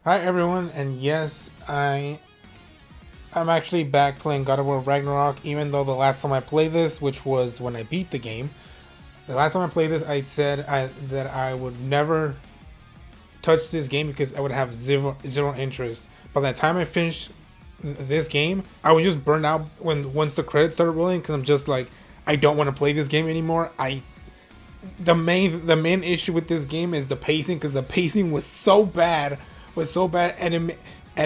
Hi everyone, and yes, I'm actually back playing God of War Ragnarok. Even though the last time I played this, which was when I beat the game, the last time I played this, I said that I would never touch this game because I would have zero interest. By the time I finished this game, I was just burned out once the credits started rolling because I'm just like, I don't want to play this game anymore. The main issue with this game is the pacing, because the pacing was so bad, and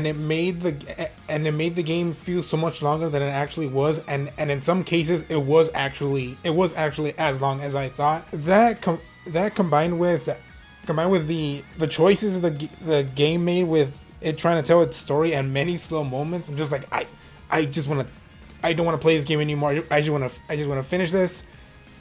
it made the game feel so much longer than it actually was, and in some cases it was actually as long as I thought. That combined with the choices the game made, with it trying to tell its story and many slow moments. I'm just like, I don't want to play this game anymore. I just want to finish this.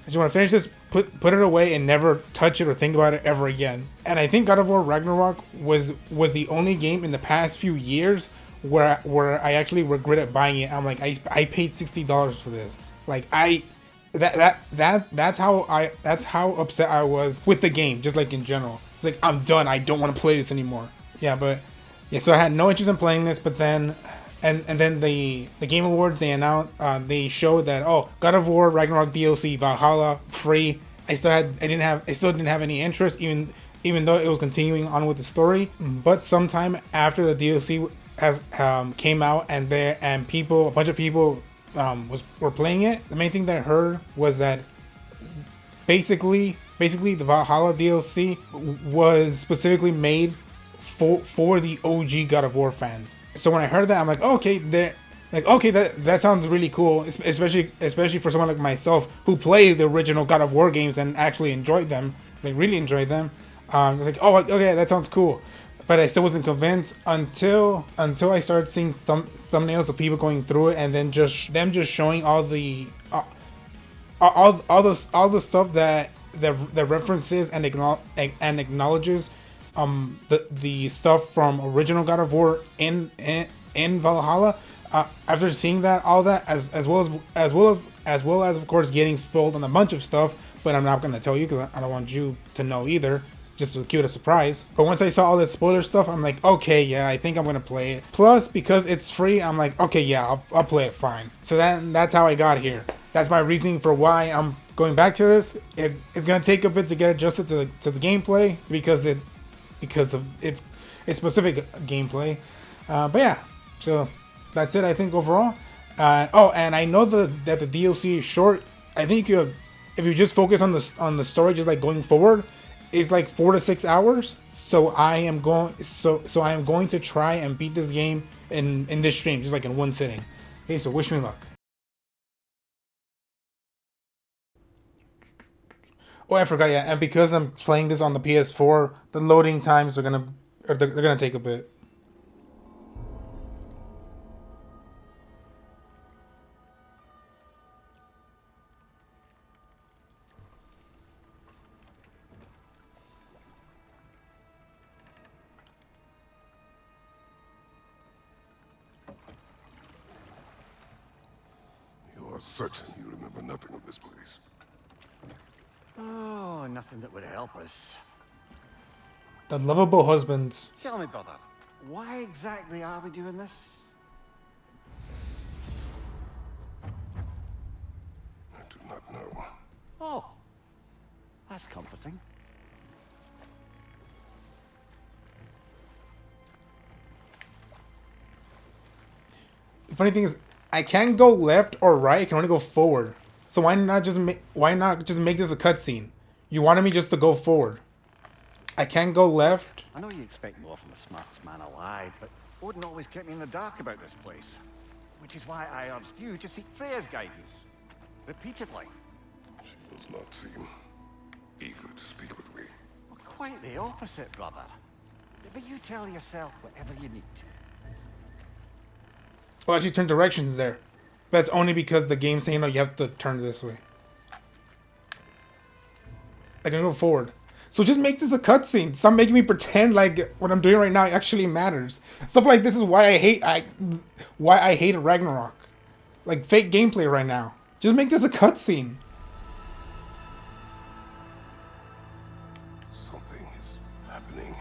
I just want to finish this, put it away, and never touch it or think about it ever again. And I think God of War Ragnarok was the only game in the past few years where I actually regretted buying it. I'm like, I paid $60 for this. Like that's how upset I was with the game, just like in general. It's like, I'm done. I don't want to play this anymore. Yeah, so I had no interest in playing this, but then and then the Game Award, they showed that, oh, God of War Ragnarok DLC Valhalla free. I still didn't have any interest, even though it was continuing on with the story. But sometime after the DLC has came out, and a bunch of people were playing it, the main thing that I heard was that basically the Valhalla DLC was specifically made for the OG God of War fans. So when I heard that, I'm like, oh, okay, that sounds really cool, especially for someone like myself who played the original God of War games and actually enjoyed them, like really enjoyed them. It's like, oh, okay, that sounds cool, but I still wasn't convinced until I started seeing thumbnails of people going through it, and then just showing all the stuff that references and acknowledges the stuff from original God of War in Valhalla. After seeing all that, as of course getting spoiled on a bunch of stuff, but I'm not gonna tell you because I don't want you to know either. Just to keep it a surprise. But once I saw all that spoiler stuff, I'm like, okay, yeah, I think I'm gonna play it. Plus, because it's free, I'm like, okay, yeah, I'll play it fine. So that's how I got here. That's my reasoning for why I'm going back to this. It's gonna take a bit to get adjusted to the gameplay, because of its specific gameplay. But yeah, so that's it, I think, overall. Oh, and I know that the DLC is short. I think if you just focus on the story, just like going forward, it's like 4 to 6 hours. So I am going to try and beat this game in this stream, just like in one sitting. Okay, so wish me luck. Oh, I forgot. Yeah, and because I'm playing this on the PS4, the loading times they're gonna take a bit. You are certain you remember nothing of this place? Oh, nothing that would help us. The lovable husbands. Tell me, brother, why exactly are we doing this? I do not know. Oh, that's comforting. The funny thing is, I can't go left or right. I can only go forward. So why not just make this a cutscene? You wanted me just to go forward. I can't go left. I know you expect more from the smartest man alive, but Odin always kept me in the dark about this place. Which is why I urged you to seek Freya's guidance. Repeatedly. She does not seem eager to speak with me. Well, quite the opposite, brother. But you tell yourself whatever you need to. Well, actually, turn directions there. But that's only because the game's saying, no, you have to turn this way. I can go forward. So just make this a cutscene. Stop making me pretend like what I'm doing right now actually matters. Stuff like this is why I hate Ragnarok. Like fake gameplay right now. Just make this a cutscene. Something is happening.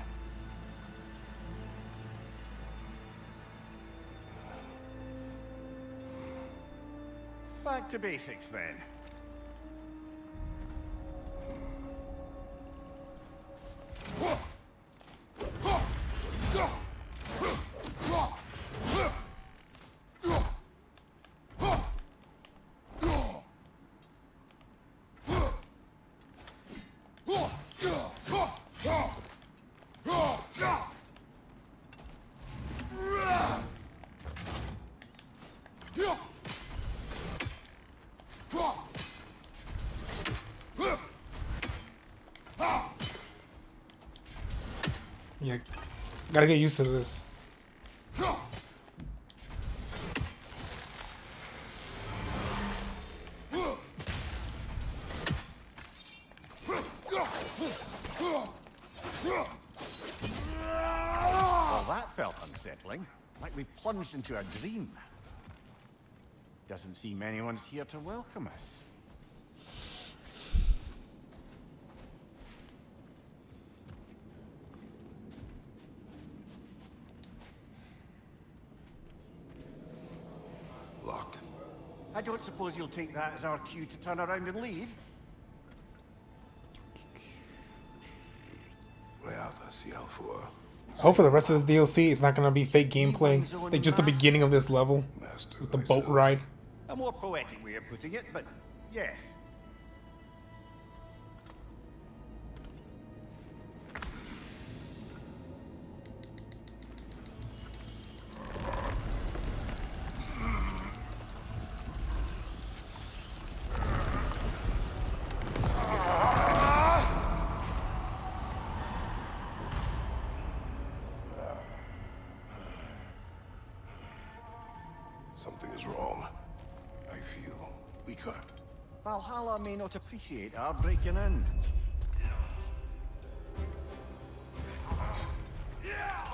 Back to basics then. Yeah, gotta get used to this. Well, that felt unsettling. Like we plunged into a dream. Doesn't seem anyone's here to welcome us. Locked. I don't suppose you'll take that as our cue to turn around and leave? Hope for the rest of the DLC, it's not gonna be fake gameplay. Like just the beginning of this level with the boat ride. A more poetic way of putting it, but yes. Something is wrong. I feel weaker. Valhalla may not appreciate our breaking in.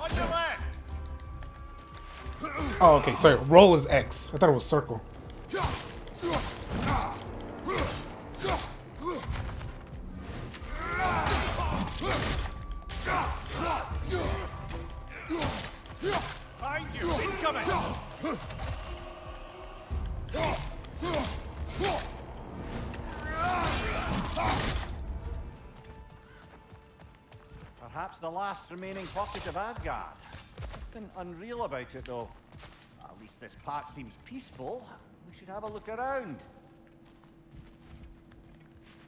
On your left! Oh, okay. Sorry. Roll is X. I thought it was circle. Behind you! Incoming! Perhaps the last remaining pocket of Asgard. Something unreal about it, though. At least this part seems peaceful. We should have a look around.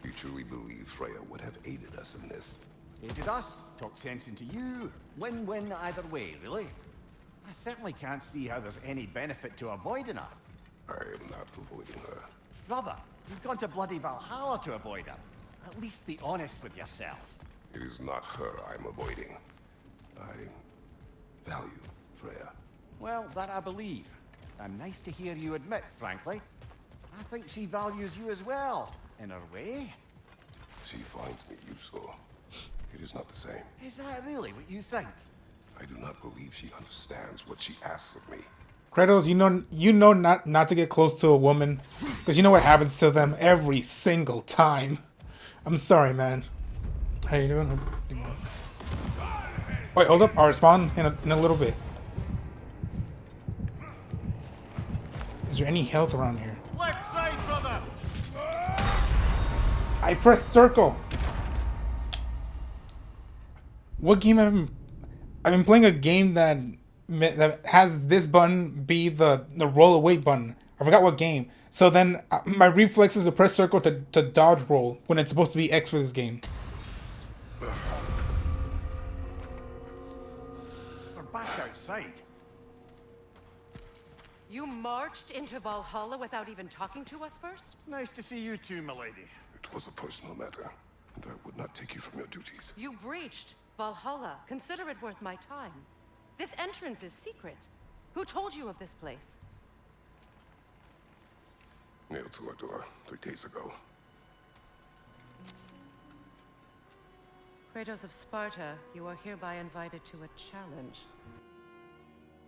You truly believe Freya would have aided us in this? Aided us, talked sense into you. Win-win either way, really. I certainly can't see how there's any benefit to avoiding her. I am not avoiding her. Brother, you've gone to bloody Valhalla to avoid her. At least be honest with yourself. It is not her I'm avoiding. I value Freya. Well, that I believe. I'm nice to hear you admit, frankly. I think she values you as well, in her way. She finds me useful. It is not the same. Is that really what you think? I do not believe she understands what she asks of me. Kratos, you know not to get close to a woman, because you know what happens to them every single time. I'm sorry, man. How you doing? Wait, hold up. I'll respond in a little bit. Is there any health around here? Left side, brother! I pressed circle. What game I've been playing a game that has this button be the roll away button. I forgot what game. So then my reflex is to press circle to dodge roll when it's supposed to be X for this game. We're back outside. You marched into Valhalla without even talking to us first? Nice to see you too, milady. It was a personal matter, and I would not take you from your duties. You breached Valhalla. Consider it worth my time. This entrance is secret. Who told you of this place? Nailed to our door 3 days ago. Kratos of Sparta, you are hereby invited to a challenge.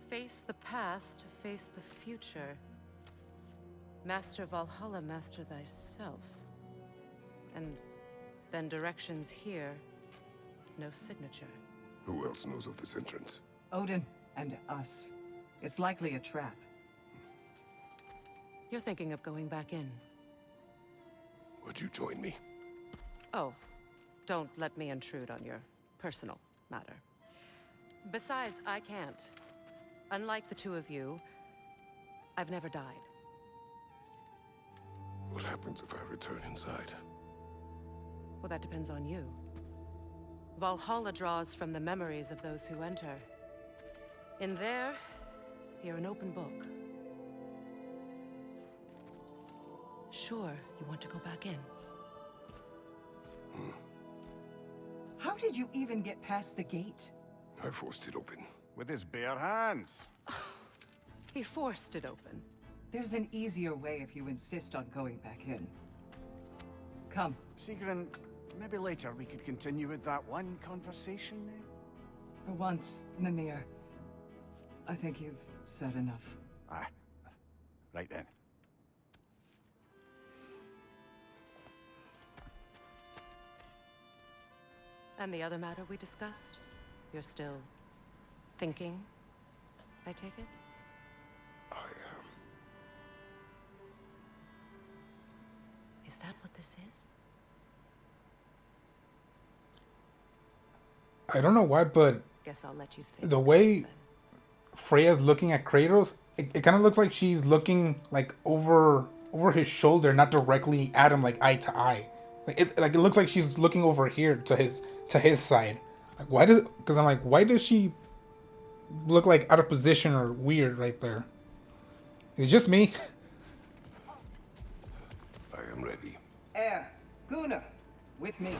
Face the past, face the future. Master Valhalla, master thyself. And then directions here, no signature. Who else knows of this entrance? Odin and us. It's likely a trap. You're thinking of going back in. Would you join me? Oh, don't let me intrude on your personal matter. Besides, I can't. Unlike the two of you, I've never died. What happens if I return inside? Well, that depends on you. Valhalla draws from the memories of those who enter. In there, you're an open book. Sure, you want to go back in. How did you even get past the gate? I forced it open. With his bare hands. He forced it open. There's an easier way if you insist on going back in. Come. Siren, maybe later we could continue with that one conversation, eh? For once, Mimir, I think you've said enough. Aye. Right then. And the other matter we discussed? You're still thinking, I take it? I Is that what this is? I don't know why, but Guess I'll let you think. the way Freya's looking at Kratos, it kind of looks like she's looking like over his shoulder, not directly at him, like eye to eye. Like it looks like she's looking over here to his side. Like why does? Because I'm like, why does she look like out of position or weird right there? It's just me. am ready. Air, Gunnar, with me.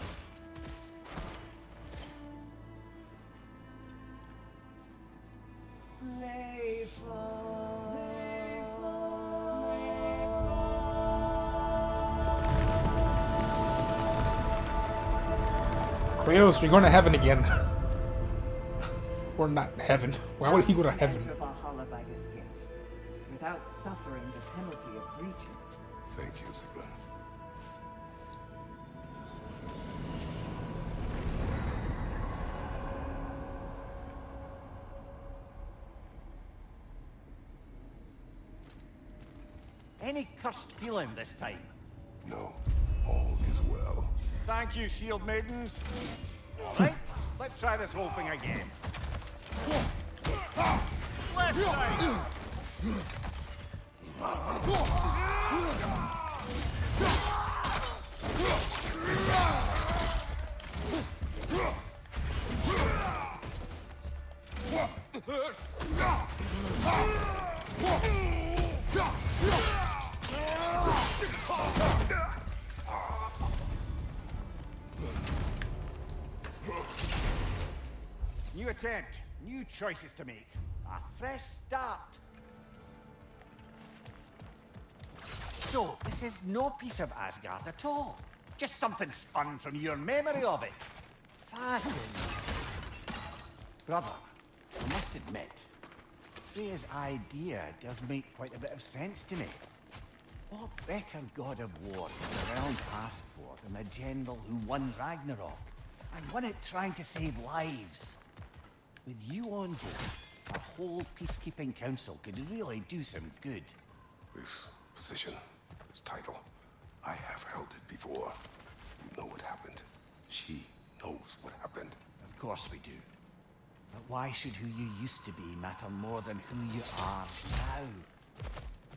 Kratos, you're going to heaven again. Or not heaven. Why would he go to heaven? Enter Valhalla by this gate, without suffering the penalty of breaching. Thank you, Siren. Any cursed feeling this time? No, all is well. Thank you, shield maidens. All right, let's try this whole thing again. Left side. New attempt, new choices to make. A fresh start. So, this is no piece of Asgard at all. Just something spun from your memory of it. Fascinating. Brother, I must admit, Freya's idea does make quite a bit of sense to me. What better God of War could the realm ask for than the general who won Ragnarok, and won it trying to save lives? With you on board, our whole peacekeeping council could really do some good. This position, this title, I have held it before. You know what happened. She knows what happened. Of course we do. But why should who you used to be matter more than who you are now?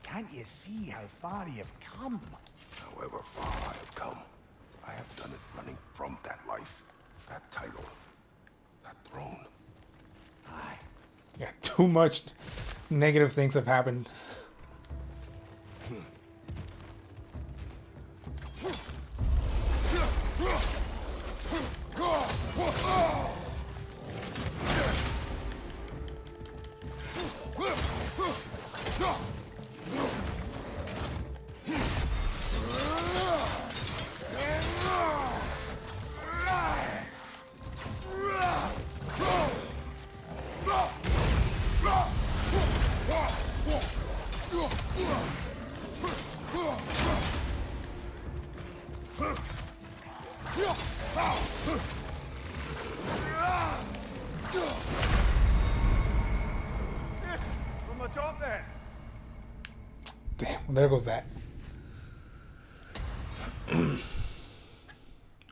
Can't you see how far you've come? However far I have come, I have done it running from that life, that title, that throne. Aye. Yeah, too much negative things have happened. Damn, Well, there goes that.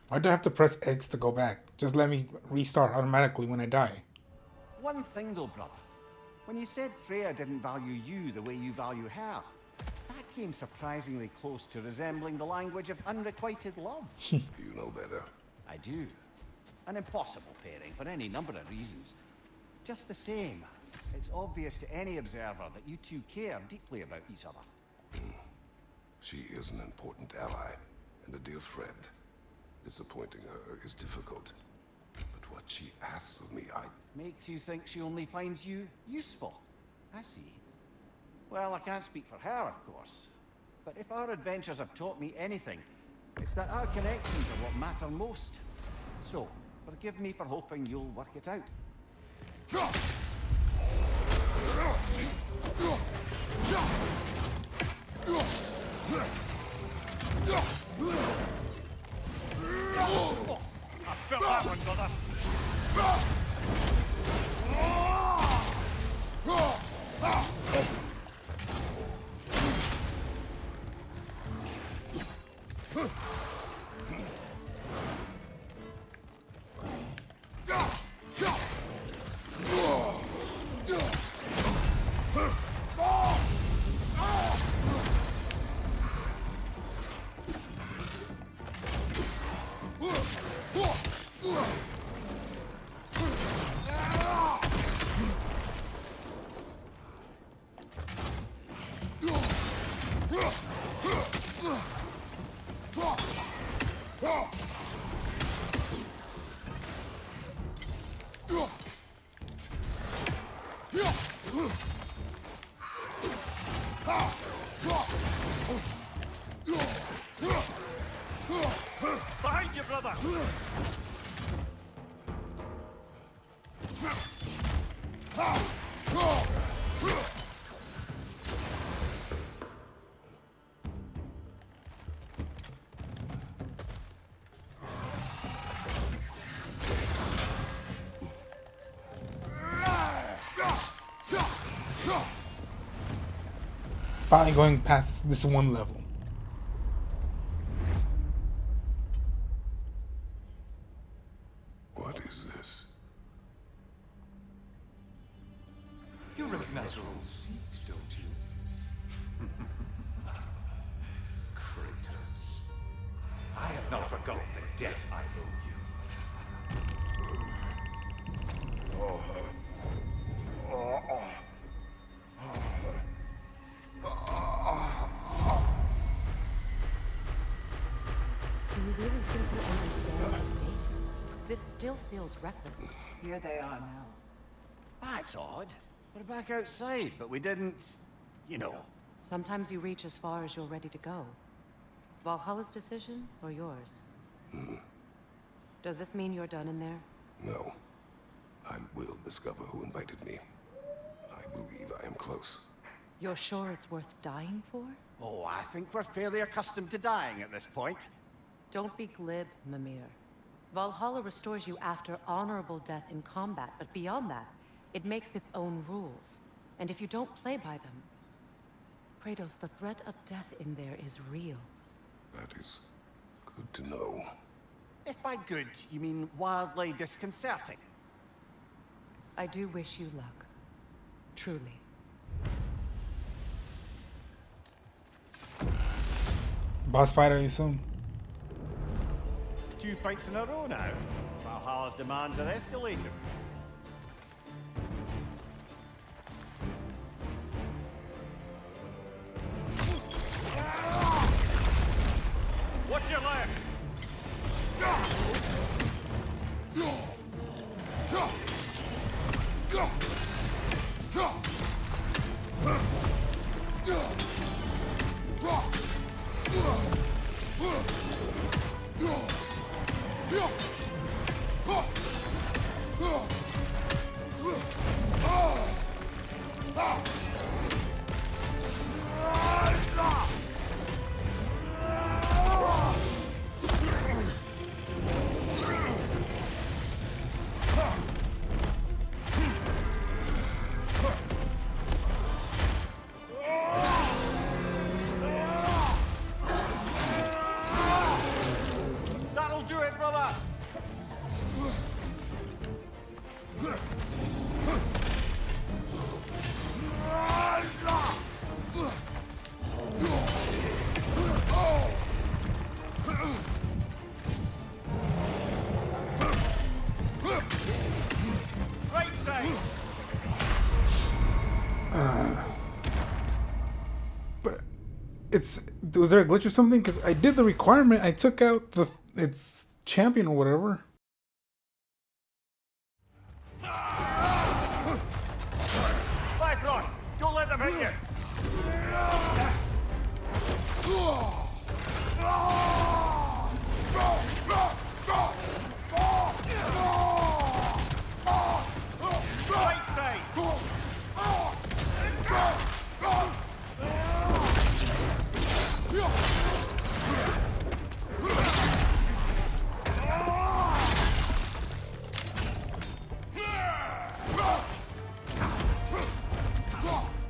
Why do I have to press X to go back? Just let me restart automatically when I die. One thing though, brother. When you said Freya didn't value you the way you value her, that came surprisingly close to resembling the language of unrequited love. You know better. I do. An impossible pairing for any number of reasons. Just the same, it's obvious to any observer that you two care deeply about each other. She is an important ally and a dear friend. Disappointing her is difficult. But what she asks of me, Makes you think she only finds you useful. I see. Well, I can't speak for her, of course. But if our adventures have taught me anything, it's that our connections are what matter most. So, forgive me for hoping you'll work it out. I felt that one, brother. Behind you, brother! Finally going past this one level. what is this? You recognize your old seats, don't you? Kratos. I have not forgotten the debt I owe you. Do you really think you understand the stakes? This still feels reckless. Here they are now. That's odd. We're back outside, but we didn't, you know. Sometimes you reach as far as you're ready to go. Valhalla's decision or yours? Does this mean you're done in there? No. I will discover who invited me. I believe I am close. You're sure it's worth dying for? Oh, I think we're fairly accustomed to dying at this point. Don't be glib, Mimir. Valhalla restores you after honorable death in combat, but beyond that, it makes its own rules. And if you don't play by them... Kratos, the threat of death in there is real. That is good to know. If by good, you mean wildly disconcerting. I do wish you luck. Truly. Boss fight, I assume. 2 fights in a row now. Valhalla's demands are escalating. What's your left? But was there a glitch or something? Because I did the requirement. I took out its champion or whatever. Bifrost, don't let them hit you. Right side.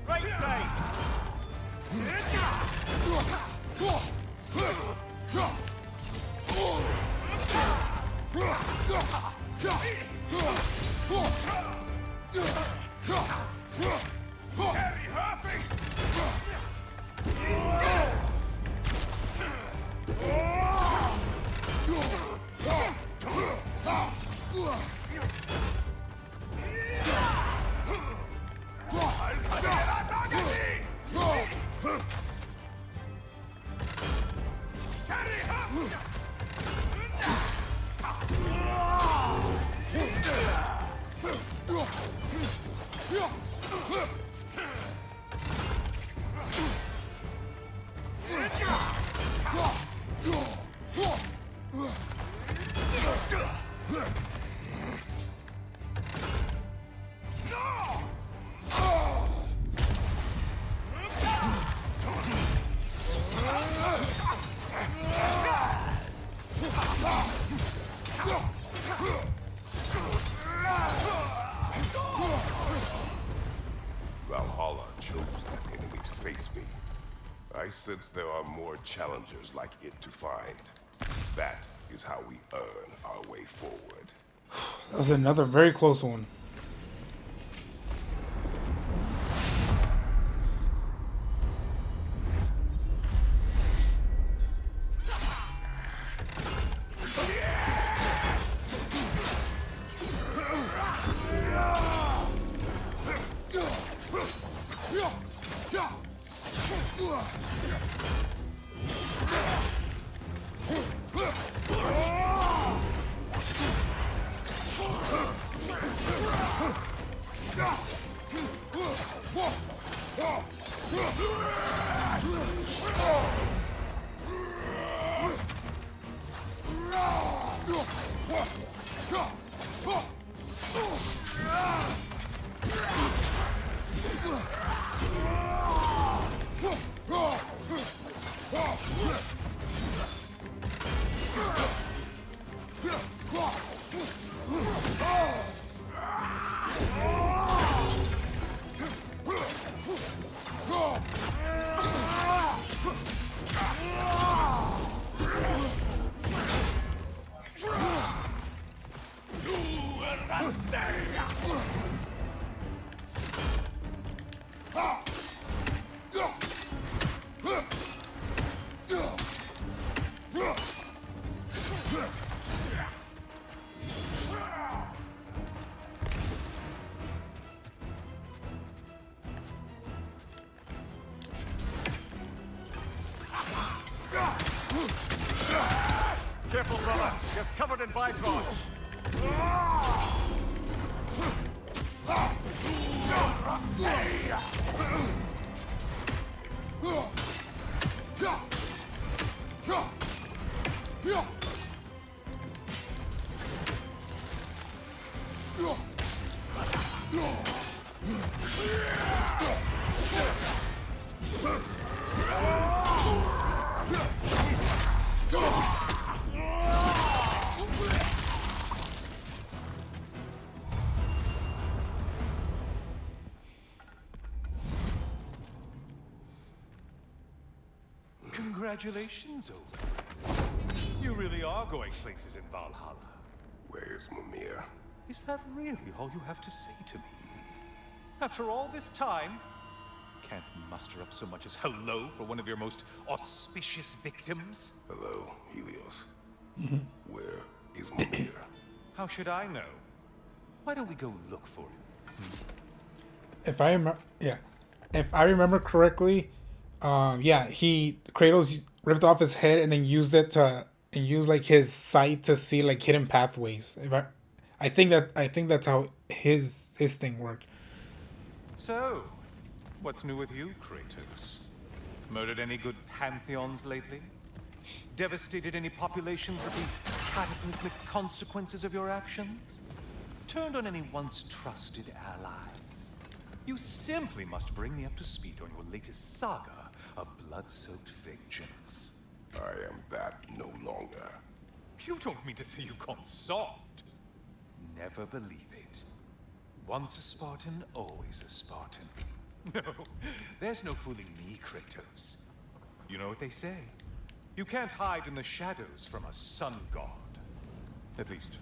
Right side. Valhalla chose that enemy to face me. I sense there are more challengers like it to find. That is how we earn our way forward. That was another very close one. Careful, brother. You're covered in bifrost. Congratulations, old friend. You really are going places in Valhalla. Where's Mimir? Is that really all you have to say to me? After all this time, can't muster up so much as hello for one of your most auspicious victims? Hello, Helios. Where is Mimir? How should I know? Why don't we go look for him? if I remember, yeah, if I remember correctly, yeah, Kratos ripped off his head and then used it to and used like his sight to see like hidden pathways. I think that's how his thing worked. So, what's new with you, Kratos? Murdered any good pantheons lately? Devastated any populations with the cataclysmic consequences of your actions? Turned on any once trusted allies? You simply must bring me up to speed on your latest saga of blood-soaked vengeance. I am that no longer. You don't mean to say you've gone soft? Never believe it. Once a Spartan, always a Spartan. No, there's no fooling me, Kratos. You know what they say? You can't hide in the shadows from a sun god. At least,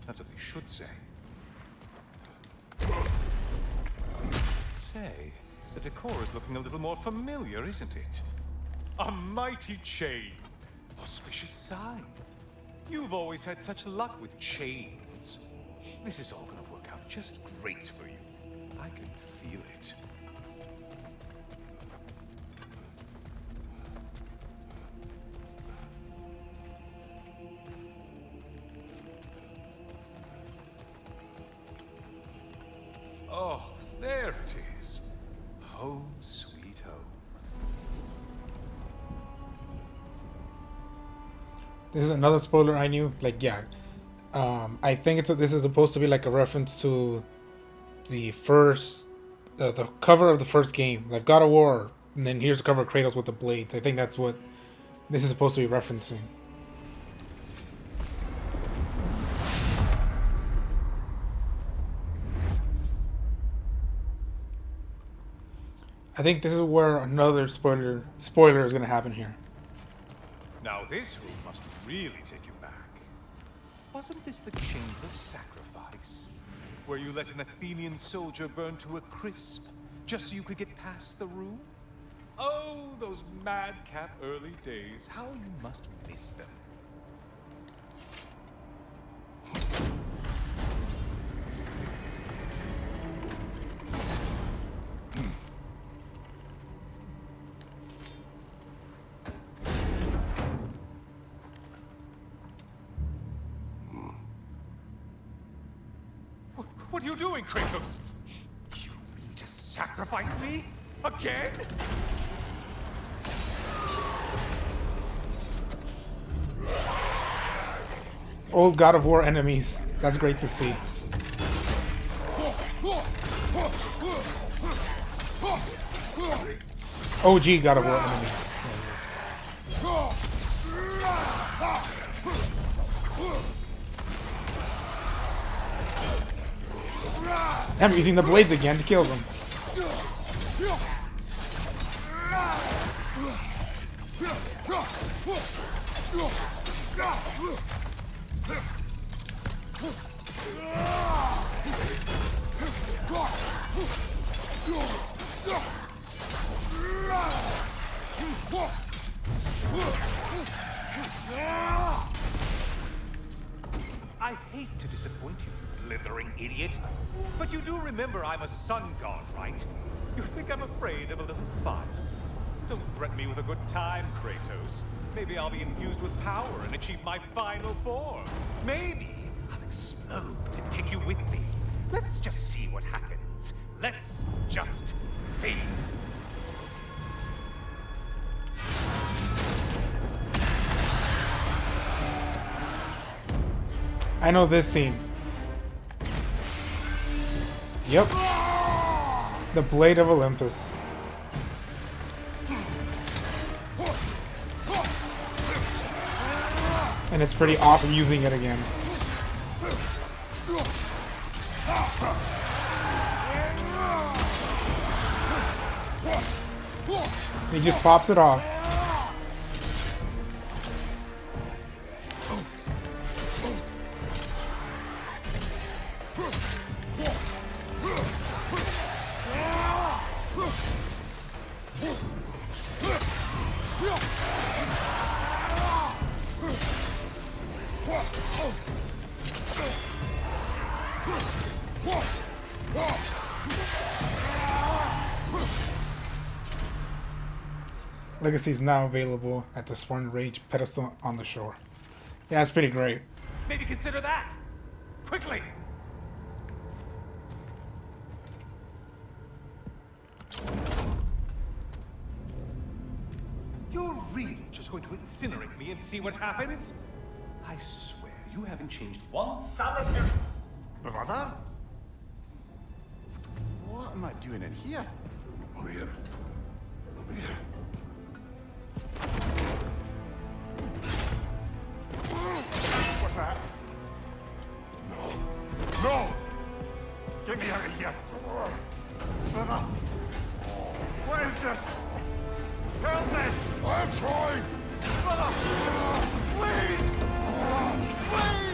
that's what they should say. Say, the decor is looking a little more familiar, isn't it? A mighty chain. Auspicious sign. You've always had such luck with chains. This is all gonna work out just great for you. I can feel it. Oh, there it is. Home sweet home. This is another spoiler I knew. Like, yeah, I think this is supposed to be like a reference to the first, the cover of the first game, like God of War, and then here's the cover of Kratos with the blades. I think that's what this is supposed to be referencing. I think this is where another spoiler is gonna happen here. Now this room must really take you back. Wasn't this the Chamber of Sacrifice? Where you let an Athenian soldier burn to a crisp, just so you could get past the room? Oh, those madcap early days. How you must miss them. What are you doing, Kratos? You mean to sacrifice me? Again? Old God of War enemies. That's great to see. OG God of War enemies. I'm using the blades again to kill them. I hate to disappoint you, blithering idiot. But you do remember I'm a sun god, right? You think I'm afraid of a little fun? Don't threaten me with a good time, Kratos. Maybe I'll be infused with power and achieve my final form. Maybe I'll explode and take you with me. Let's just see what happens. Let's just see. I know this scene. Yep. The Blade of Olympus. And it's pretty awesome using it again. He just pops it off. Legacy is now available at the Sworn Rage pedestal on the shore. Yeah, it's pretty great. Maybe consider that! Quickly! You're really just going to incinerate me and see what happens? I swear, you haven't changed one solitary... Brother? What am I doing in here? Over here. Over here. What's that? No! No! Get me out of here! Brother! What is this? Help me! I'm trying! Brother! Please! Please!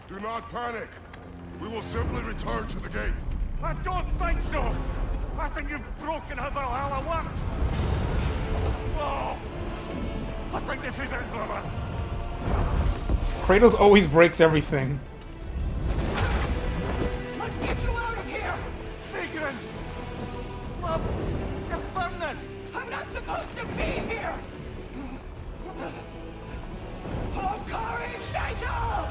Do not panic! We will simply return to the gate. I don't think so! I think you've broken how Valhalla works! Oh! I think this is it, brother! Kratos always breaks everything. Let's get you out of here! Siren! Love! You're burning! I'm not supposed to be here! Hokari Fatal!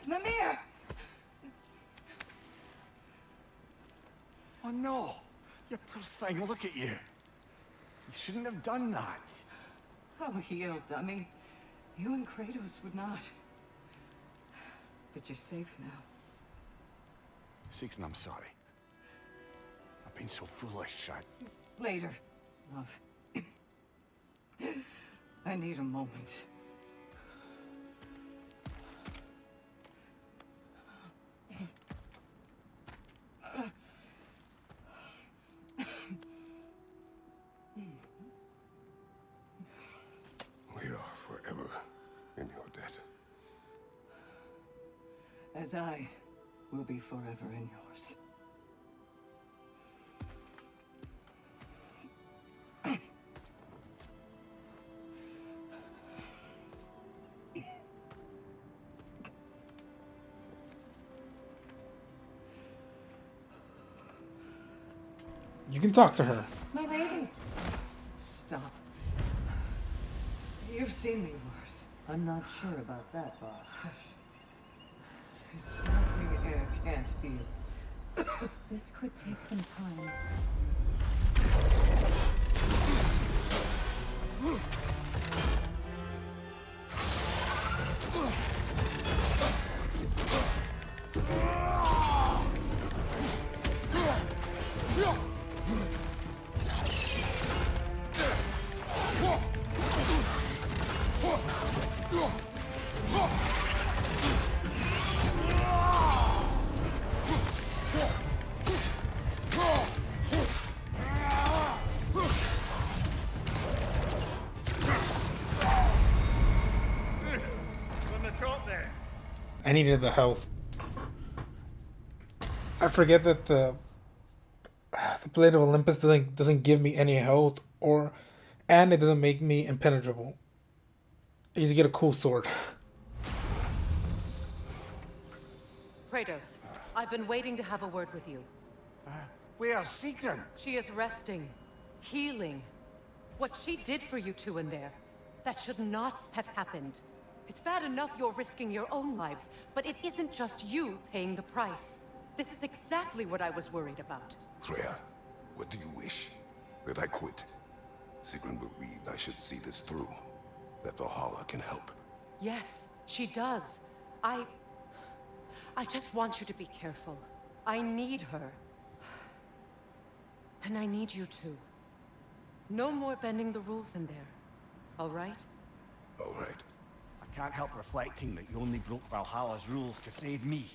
Mimir! Oh no! You poor thing, look at you! You shouldn't have done that! Oh, heal, dummy. You and Kratos would not. But you're safe now. Siren, I'm sorry. I've been so foolish, Later, love. I need a moment. We are forever in your debt. As I will be forever in yours. You can talk to her. My lady! Stop. You've seen me worse. I'm not sure about that, boss. It's something air can't heal. This could take some time. I needed the health. I forget that the Blade of Olympus doesn't give me any health, and it doesn't make me impenetrable. I used to get a cool sword. Kratos, I've been waiting to have a word with you. Where's Siren? She is resting, healing. What she did for you two in there, that should not have happened. It's bad enough you're risking your own lives, but it isn't just you paying the price. This is exactly what I was worried about. Freya, what do you wish? That I quit? Siren believed I should see this through. That Valhalla can help. Yes, she does. I just want you to be careful. I need her. And I need you too. No more bending the rules in there. All right? All right. I can't help reflecting that you only broke Valhalla's rules to save me.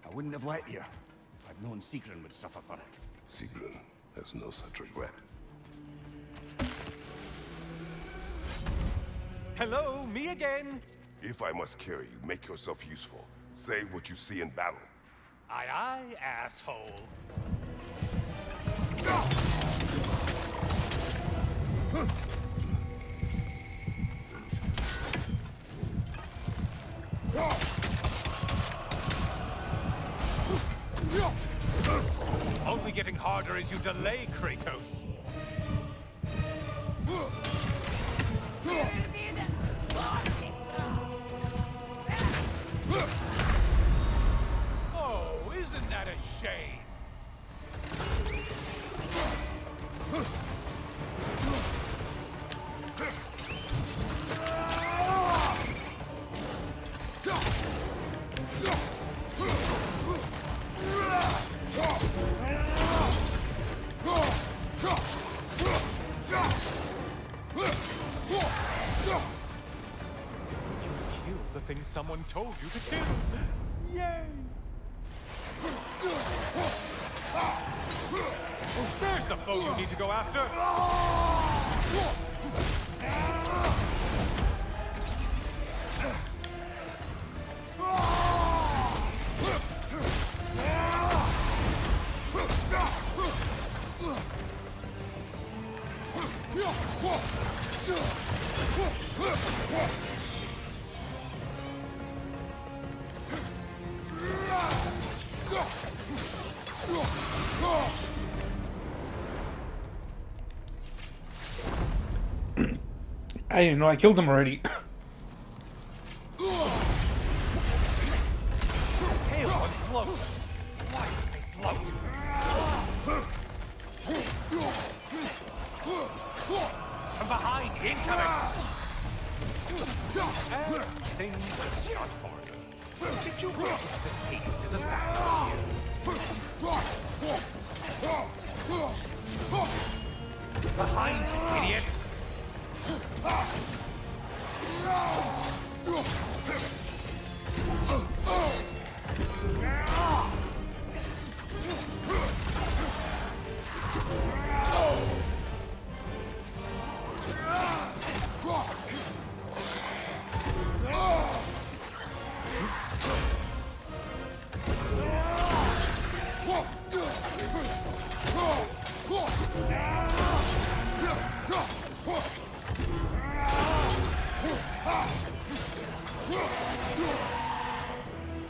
I wouldn't have let you if I'd known Siren would suffer for it. Siren has no such regret. Hello, me again. If I must carry you, make yourself useful. Say what you see in battle. Aye, aye, asshole. Only getting harder as you delay, Kratos. Oh, isn't that a shame? Someone told you to kill. Yay! There's the foe you need to go after. I didn't know I killed him already. Hail on float. Why does they float? From behind, incoming. And things just got harder. Did you realize that haste is a factor here? Behind, idiot.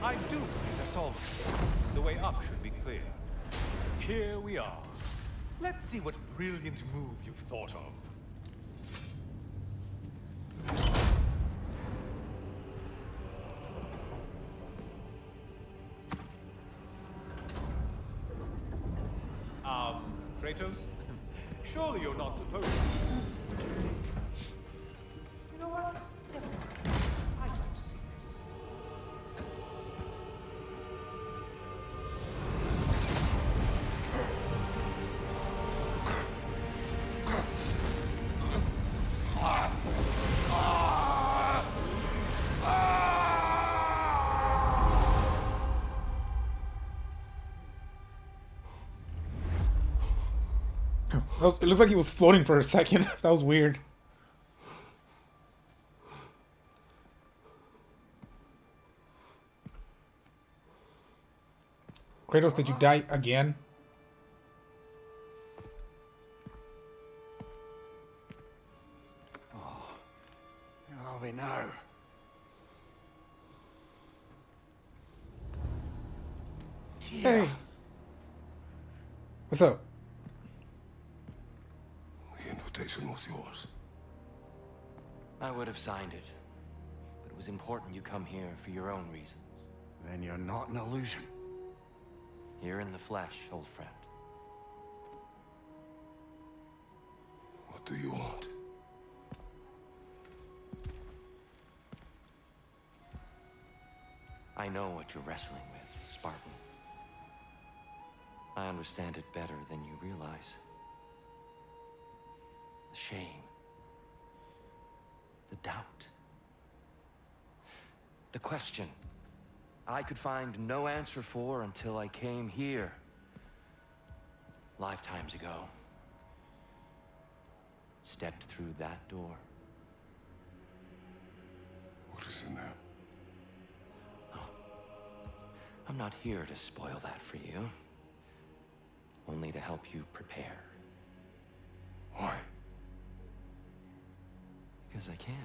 I do believe that's all. The way up should be clear. Here we are. Let's see what brilliant move you've thought of. Kratos? Surely you're not supposed to. You know what? Never mind. I'd like to see this. It looks like he was floating for a second. That was weird. Kratos, did you die again? Where are we now? Hey. What's up? The invitation was yours. I would have signed it, but it was important you come here for your own reasons. Then you're not an illusion. Here in the flesh, old friend. What do you want? I know what you're wrestling with, Spartan. I understand it better than you realize. The shame. The doubt. The question I could find no answer for until I came here. Lifetimes ago. Stepped through that door. What is tricks in there. I'm not here to spoil that for you. Only to help you prepare. Why? Because I can.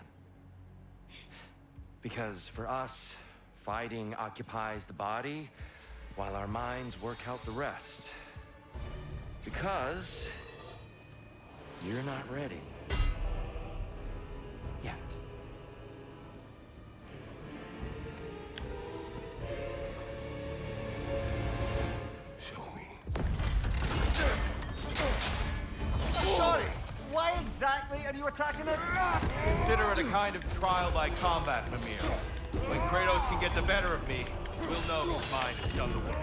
Because for us, fighting occupies the body, while our minds work out the rest. Because you're not ready. Yet. Show me. Sorry, why exactly are you attacking it? Consider it a kind of trial by combat, Mimir. When Kratos can get the better of me, we'll know whose mind has done the work.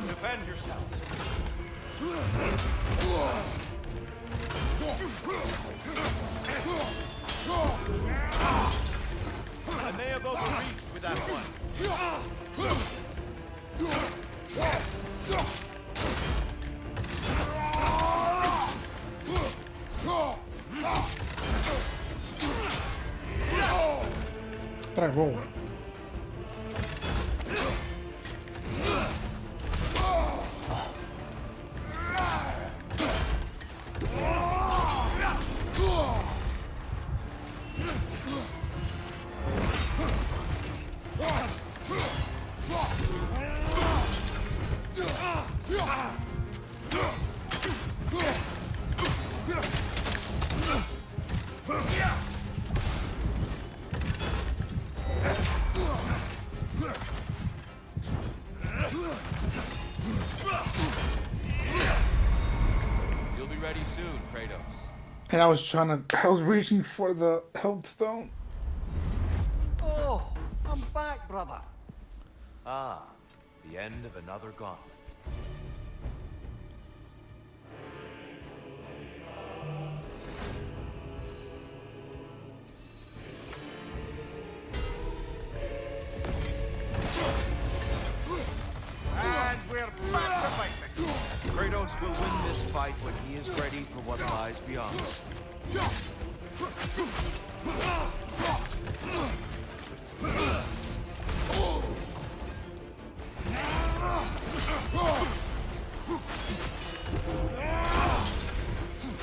Defend yourself. I may have overreached with that one. Try roll. You'll be ready soon, Kratos. And I was reaching for the health stone. Oh, I'm back, brother. Ah, the end of another gauntlet. And we're back to fighting. Kratos will win this fight when he is ready for what lies beyond.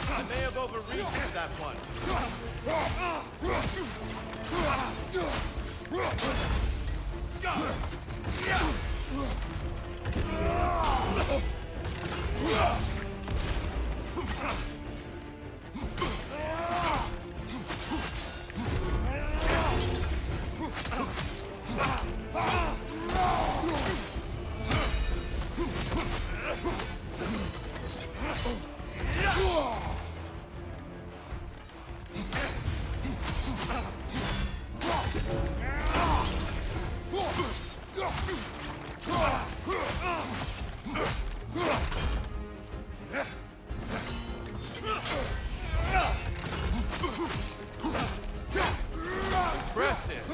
I may have overreached with that one. Impressive.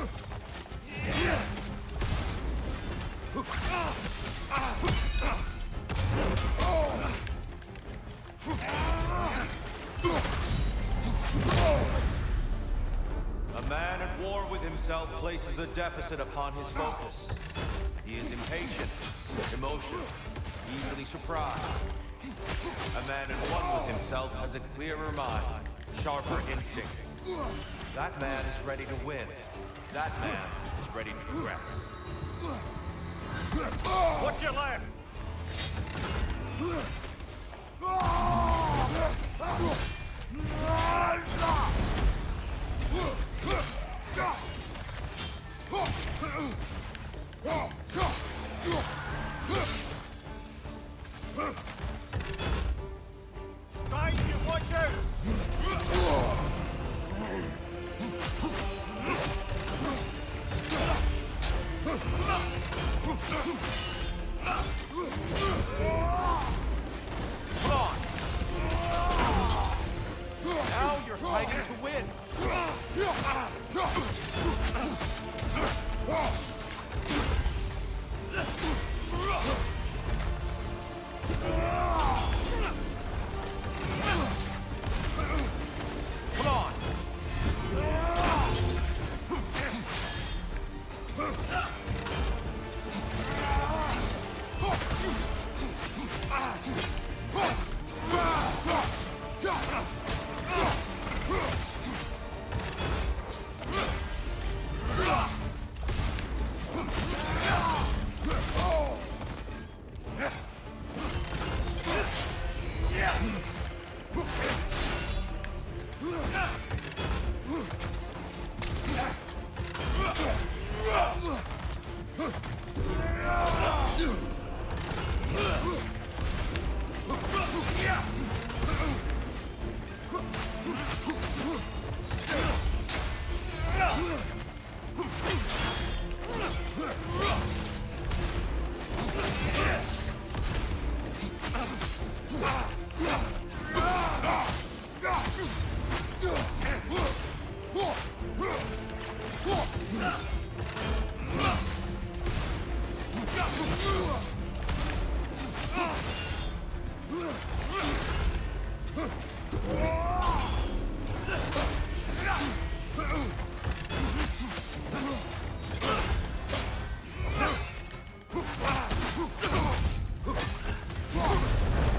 A man at war with himself places a deficit upon his focus. He is impatient, emotional, easily surprised. A man at one with himself has a clearer mind, sharper instincts. That man is ready to win. That man is ready to progress. What's your left? Behind you, watch out! Come on! Now you're fighting to win!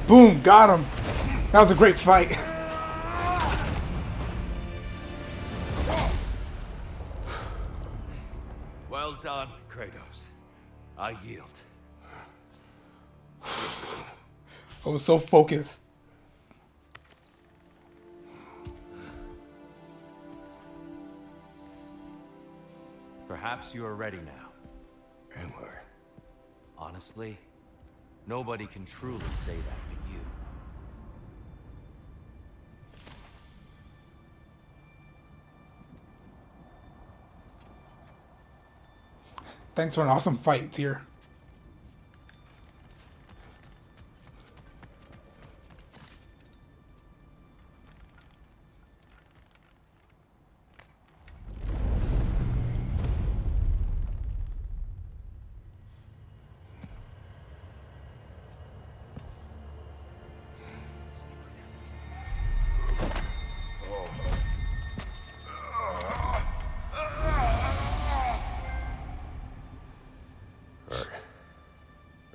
Boom, got him. That was a great fight. Well done, Kratos. I yield. I was so focused. Perhaps you are ready now. Am I? Honestly, nobody can truly say that but you. Thanks for an awesome fight, Tyer.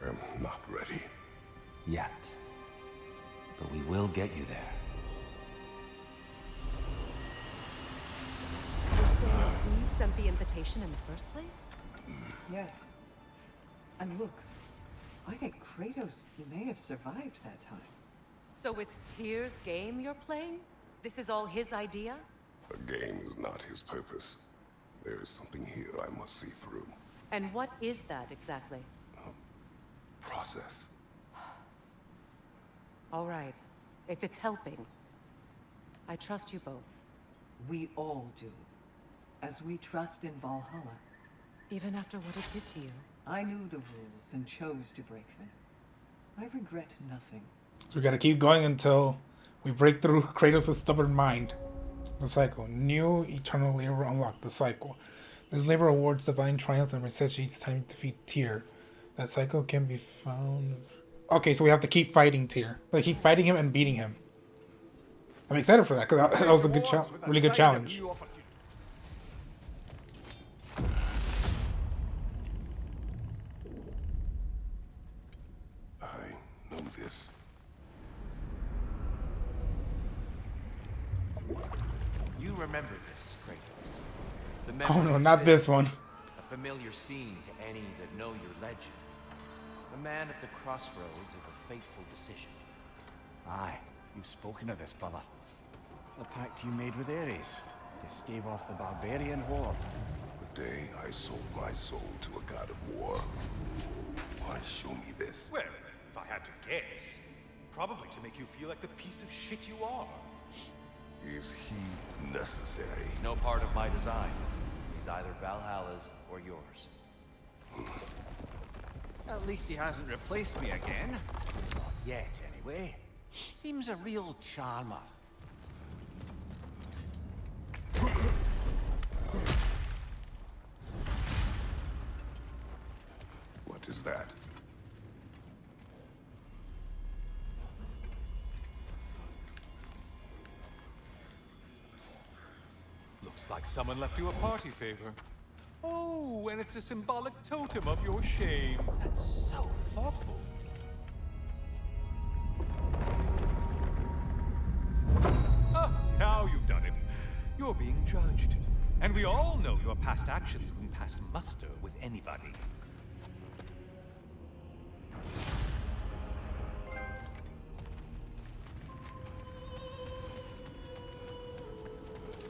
I'm not ready. Yet. But we will get you there. You sent the invitation in the first place? Yes. And look, I think Kratos may have survived that time. So it's Tyr's game you're playing? This is all his idea? A game is not his purpose. There is something here I must see through. And what is that exactly? Process. All right. If it's helping, I trust you both. We all do. As we trust in Valhalla. Even after what it did to you. I knew the rules and chose to break them. I regret nothing. So we gotta keep going until we break through Kratos' stubborn mind. The cycle. New eternal labor unlocked. The cycle. This labor awards divine triumph and resets each time to defeat Tyer. That cycle can be found... Okay, so we have to keep fighting Tyer. Like, keep fighting him and beating him. I'm excited for that, because that was a good really good challenge. I know this. You remember this, Kratos. The Oh no, memory not is this one. a familiar scene to any that know your legend. A man at the crossroads of a fateful decision. Aye, you've spoken of this, brother. The pact you made with Ares to stave off the barbarian horde. The day I sold my soul to a god of war. Why show me this? Well, if I had to guess, probably to make you feel like the piece of shit you are. Is he necessary? He's no part of my design. He's either Valhalla's or yours. At least he hasn't replaced me again. Not yet, anyway. Seems a real charmer. What is that? Looks like someone left you a party favor. Oh, and it's a symbolic totem of your shame. That's so thoughtful. You're being judged. And we all know your past actions wouldn't pass muster with anybody.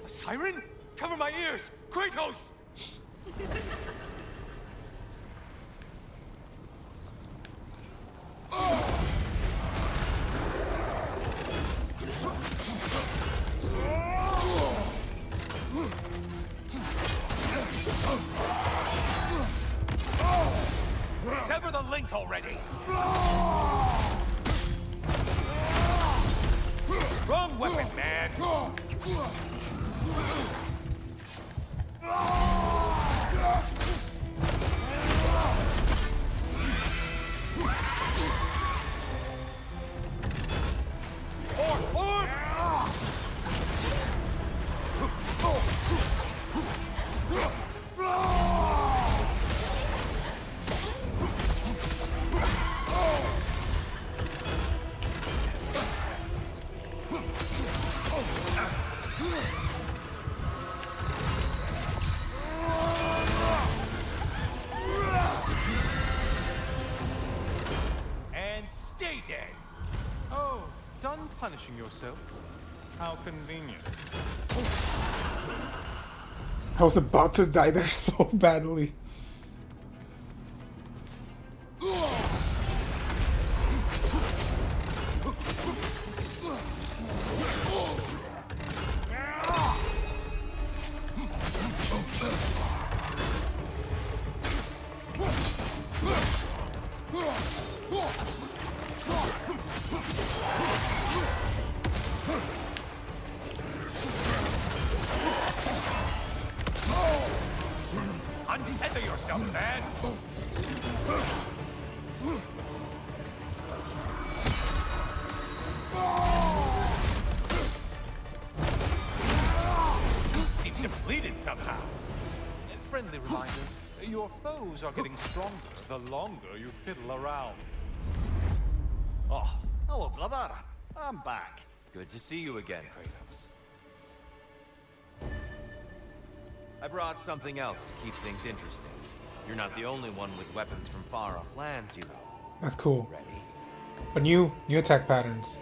A siren? Cover my ears! Kratos! Sever the link already! Wrong weapon, man! Stay dead. Oh, done punishing yourself? How convenient. I was about to die there so badly. Untether yourself, man! You seem depleted somehow. A friendly reminder, your foes are getting stronger the longer you fiddle around. Oh, hello, brother. I'm back. Good to see you again, Kratos. I brought something else to keep things interesting. You're not the only one with weapons from far-off lands, you know. That's cool. Ready? But new attack patterns.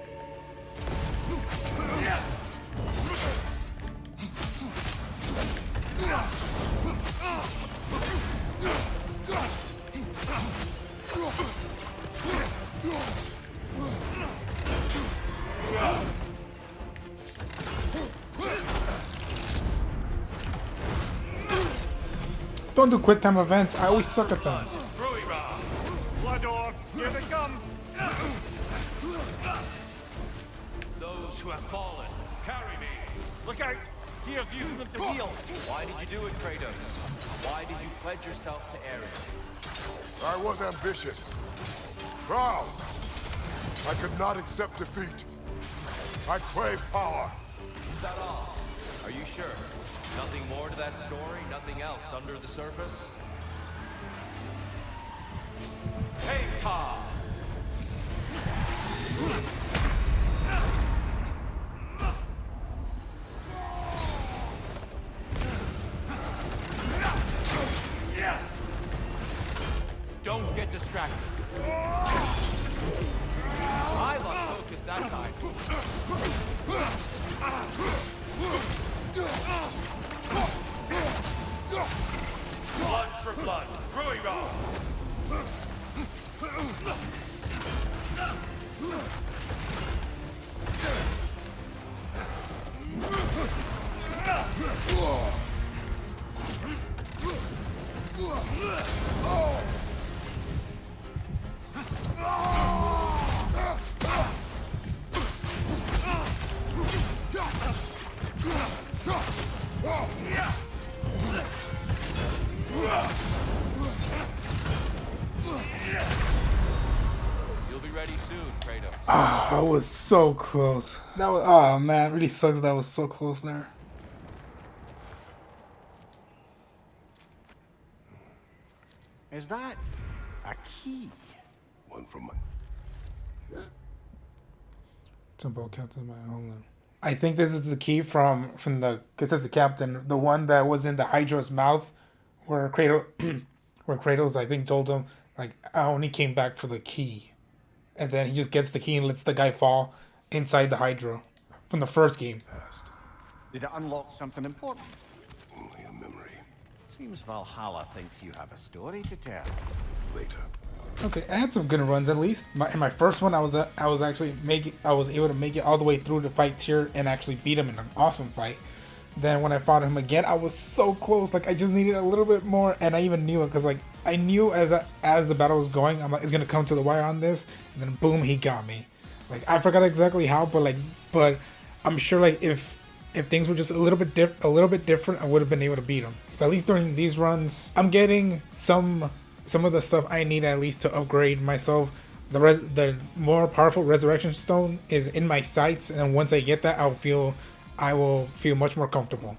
Don't do quick time events. I always suck at them. Blood orb, here they come! Those who have fallen, carry me! Look out! Tyr's using them to heal! Why did you do it, Kratos? Why did you pledge yourself to Ares? I was ambitious. Proud. I could not accept defeat. I crave power. Is that all? Are you sure? Nothing more to that story? Nothing else under the surface? Hey, Tom! Don't get distracted. I lost focus that time. Blood for blood. Screwy roll. You'll be ready soon, Kratos. Ah, I was so close. That was, oh man, it really sucks that I was so close there. Is that a key? One from my... Temple captain my homeland. I think this is the key from the, it says the captain, the one that was in the Hydra's mouth, where where Kratos I think told him like I only came back for the key, and then he just gets the key and lets the guy fall inside the Hydra from the first game. Past, Did it unlock something important? only a memory. Seems Valhalla thinks you have a story to tell. Later. Okay, I had some good runs at least. In my first one, I was actually I was able to make it all the way through to fight Tyer and actually beat him in an awesome fight. Then when I fought him again, I was so close. Like I just needed a little bit more, and I even knew it because like I knew as the battle was going, I'm like it's gonna come to the wire on this, and then boom, he got me. Like I forgot exactly how, but I'm sure like if things were just a little bit different, I would have been able to beat him. But at least during these runs, I'm getting some of the stuff I need at least to upgrade myself. The more powerful resurrection stone is in my sights, and once I get that, I will feel much more comfortable.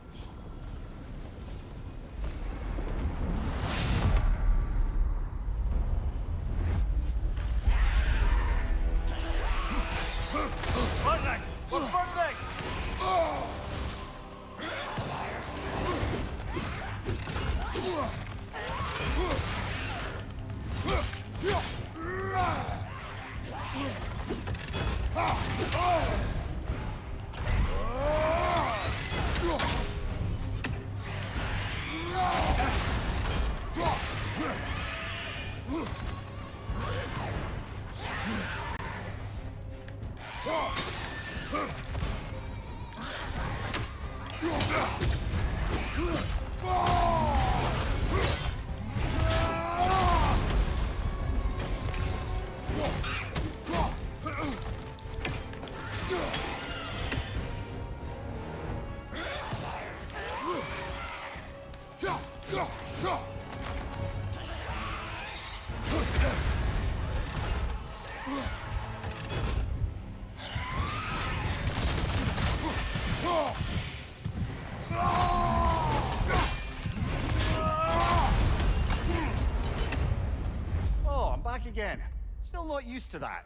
Oh, I'm back again. Still not used to that.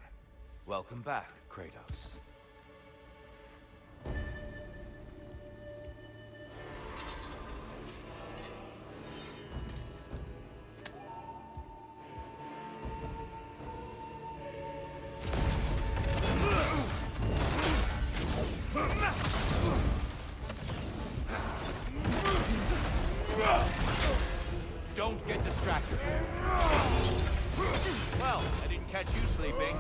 Welcome back, Kratos. Don't get distracted. Well, I didn't catch you sleeping.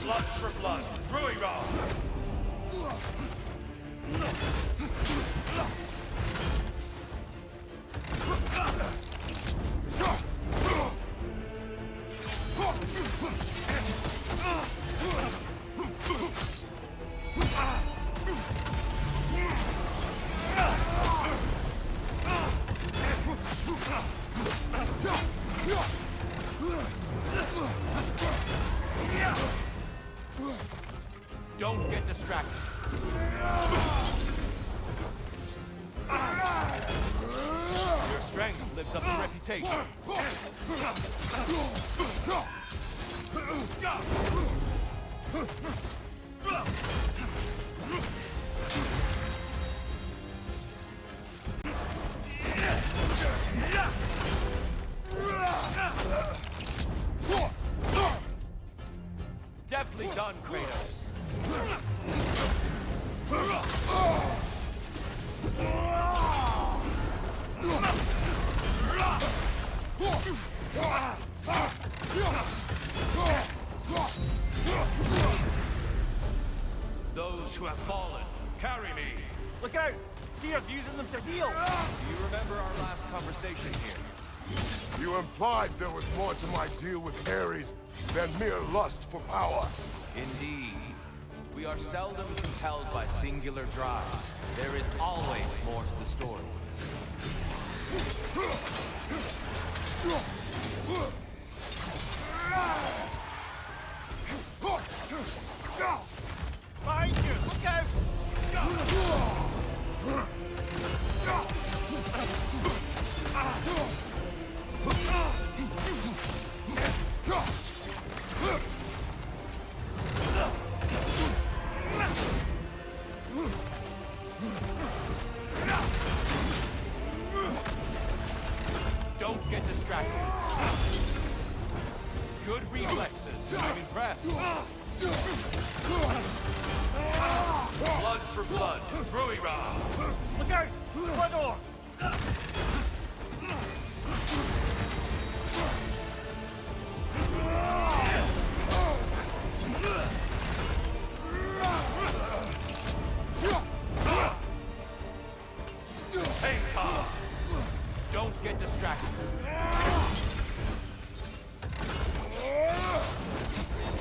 Blood for blood. Ruigard. Don't get distracted. Your strength lives up to reputation. Deftly done, Kratos. Those who have fallen, carry me. Look out! Tyr's using them to heal! Do you remember our last conversation here? You implied there was more to my deal with Ares than mere lust for power. Indeed. We are seldom compelled by singular drives. There is always more to the story. Good reflexes. I'm impressed. Blood for blood. Ruira. Look out! Blood door! Hey, Tom. Don't get distracted.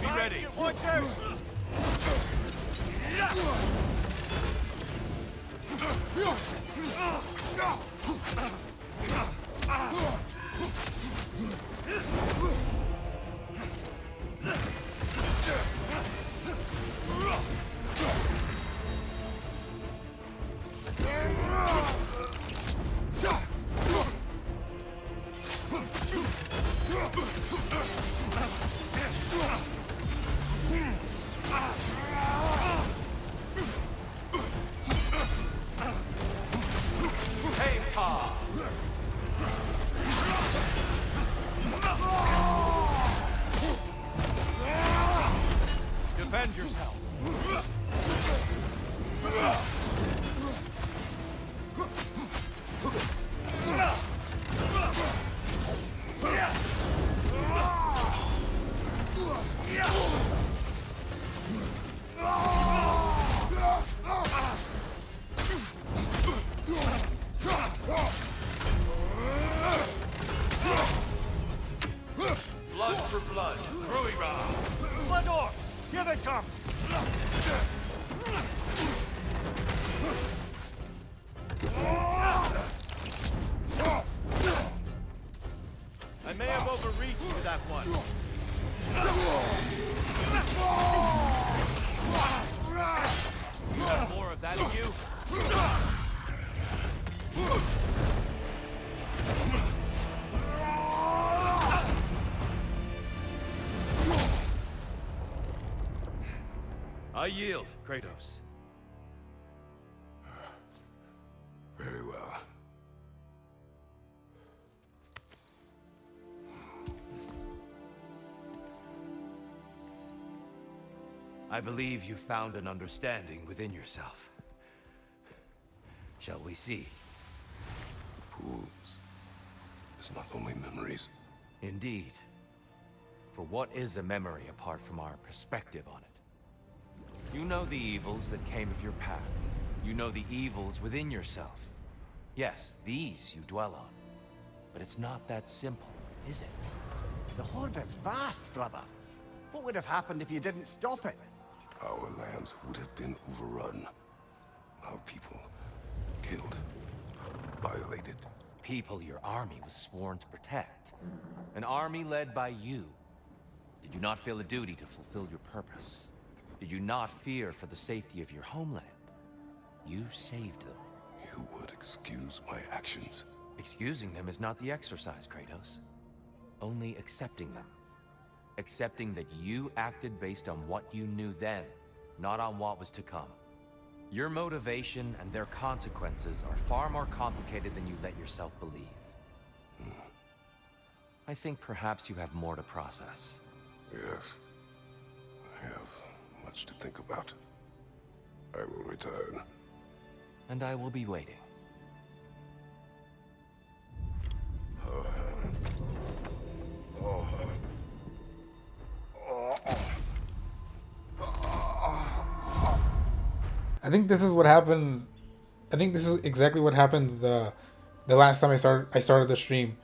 Be ready. Watch out! Hey, Tom. Defend yourself. Blood for blood. Ruira. Blood door! Here they come! I may have overreached with that one. You have more of that in you? I yield, Kratos. Very well. I believe you found an understanding within yourself. Shall we see? Fools. It's not only memories. Indeed. For what is a memory apart from our perspective on it? You know the evils that came of your path. You know the evils within yourself. Yes, these you dwell on. But it's not that simple, is it? The Horde is vast, brother. What would have happened if you didn't stop it? Our lands would have been overrun. Our people killed, violated. People your army was sworn to protect. An army led by you. Did you not feel a duty to fulfill your purpose? Did you not fear for the safety of your homeland? You saved them. You would excuse my actions. Excusing them is not the exercise, Kratos. Only accepting them. Accepting that you acted based on what you knew then, not on what was to come. Your motivation and their consequences are far more complicated than you let yourself believe. I think perhaps you have more to process. Yes. I have much to think about. I will return. And I will be waiting. I think this is what happened. I think this is exactly what happened the last time I started the stream.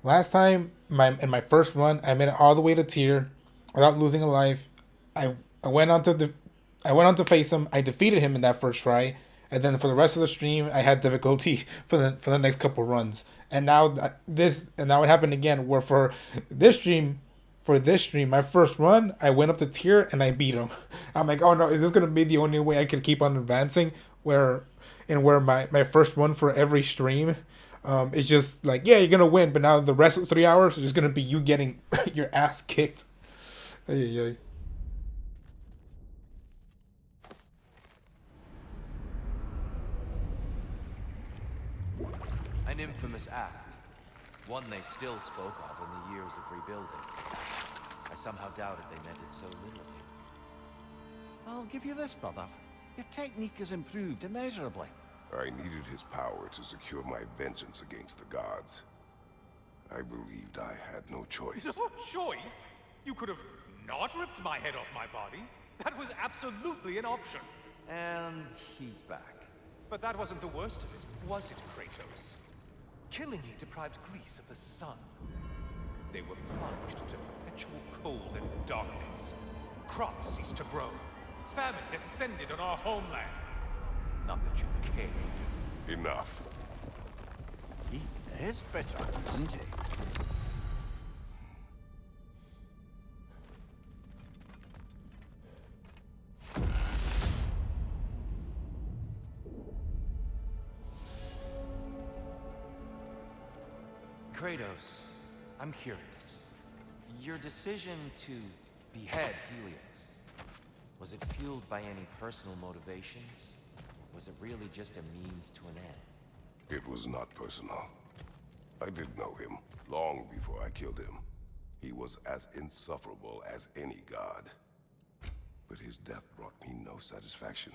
Last time, in my first run, I made it all the way to Tyer without losing a life. I went on to face him. I defeated him in that first try, and then for the rest of the stream, I had difficulty for the next couple runs. And now it happened again, where for this stream, my first run, I went up to Tyer and I beat him. I'm like, oh no, is this gonna be the only way I could keep on advancing? Where my first run for every stream, it's just like, yeah, you're gonna win, but now the rest of the 3 hours is just gonna be you getting your ass kicked. Ay. An infamous act. One they still spoke of in the years of rebuilding. I somehow doubted they meant it so literally. I'll give you this, brother. Your technique has improved immeasurably. I needed his power to secure my vengeance against the gods. I believed I had no choice. No choice? You could have not ripped my head off my body. That was absolutely an option. And he's back. But that wasn't the worst of it, was it, Kratos? Killing me deprived Greece of the sun. They were plunged into perpetual cold and darkness. Crops ceased to grow. Famine descended on our homeland. Not that you cared. Enough. He is bitter, isn't he? Kratos, I'm curious. Your decision to behead Helios, was it fueled by any personal motivations? Was it really just a means to an end? It was not personal. I did know him, long before I killed him. He was as insufferable as any god. But his death brought me no satisfaction.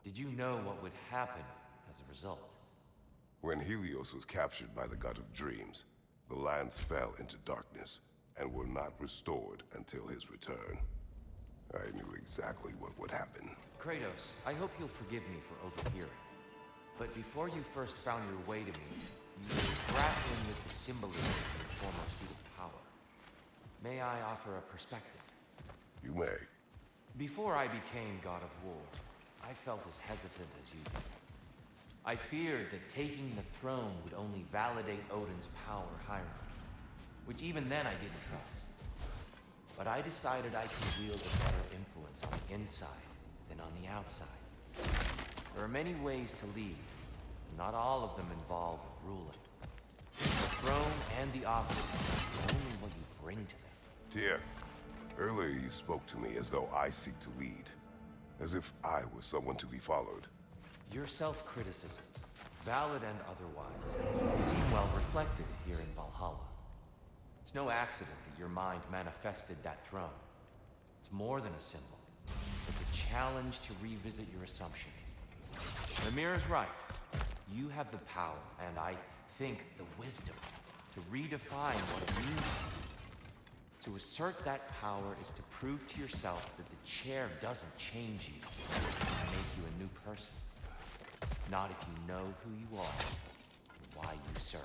Did you know what would happen as a result? When Helios was captured by the god of dreams, the lands fell into darkness and were not restored until his return. I knew exactly what would happen. Kratos, I hope you'll forgive me for overhearing. But before you first found your way to me, you were grappling with the symbolism of your former seat of power. May I offer a perspective? You may. Before I became God of War, I felt as hesitant as you did. I feared that taking the throne would only validate Odin's power hierarchy, which even then I didn't trust. But I decided I could wield a better influence on the inside than on the outside. There are many ways to lead, and not all of them involve ruling. The throne and the office is only what you bring to them. Tyer, earlier you spoke to me as though I seek to lead, as if I were someone to be followed. Your self-criticisms, valid and otherwise, seem well reflected here in Valhalla. It's no accident that your mind manifested that throne. It's more than a symbol. It's a challenge to revisit your assumptions. Mimir's right. You have the power, and I think the wisdom, to redefine what it means to you. To assert that power is to prove to yourself that the chair doesn't change you, and make you a new person. Not if you know who you are and why you serve.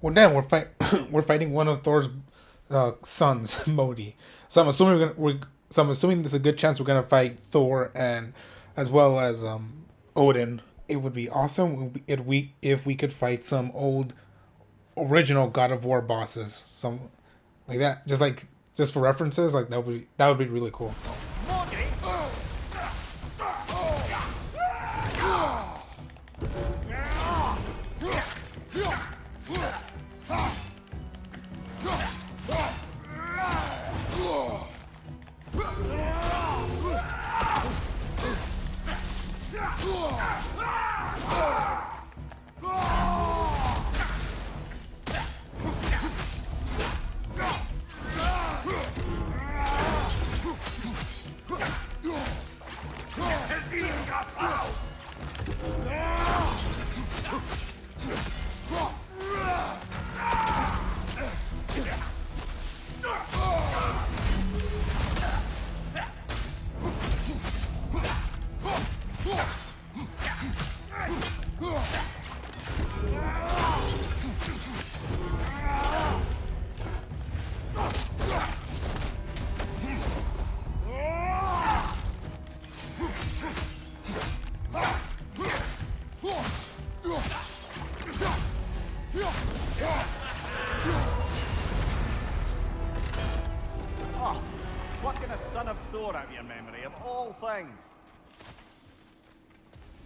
Well, then we're fighting one of Thor's sons, Modi. So I'm assuming I'm assuming there's a good chance we're gonna fight Thor and as well as Odin. It would be awesome if we could fight some old original God of War bosses, some like that, just for references. Like that would be really cool.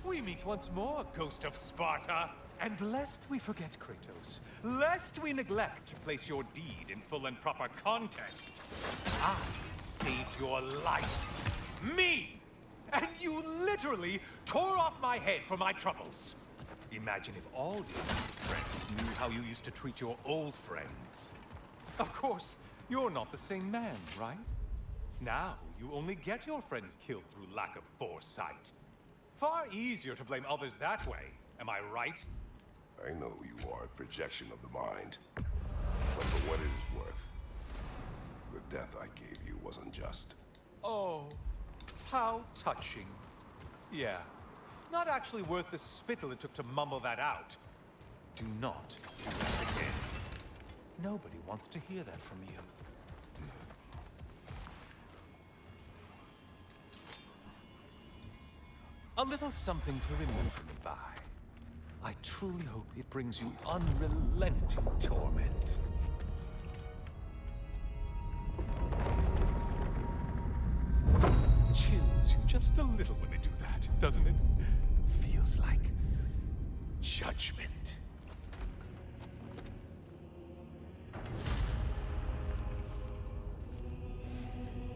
We meet once more, Ghost of Sparta. And lest we forget, Kratos, lest we neglect to place your deed in full and proper context, I saved your life. Me! And you literally tore off my head for my troubles. Imagine if all your new friends knew how you used to treat your old friends. Of course, you're not the same man, right? Now, you only get your friends killed through lack of foresight. Far easier to blame others that way, am I right? I know you are a projection of the mind. But for what it is worth, the death I gave you was unjust. Oh, how touching. Yeah, not actually worth the spittle it took to mumble that out. Do not do that again. Nobody wants to hear that from you. A little something to remember me by. I truly hope it brings you unrelenting torment. Chills you just a little when they do that, doesn't it? Feels like judgment.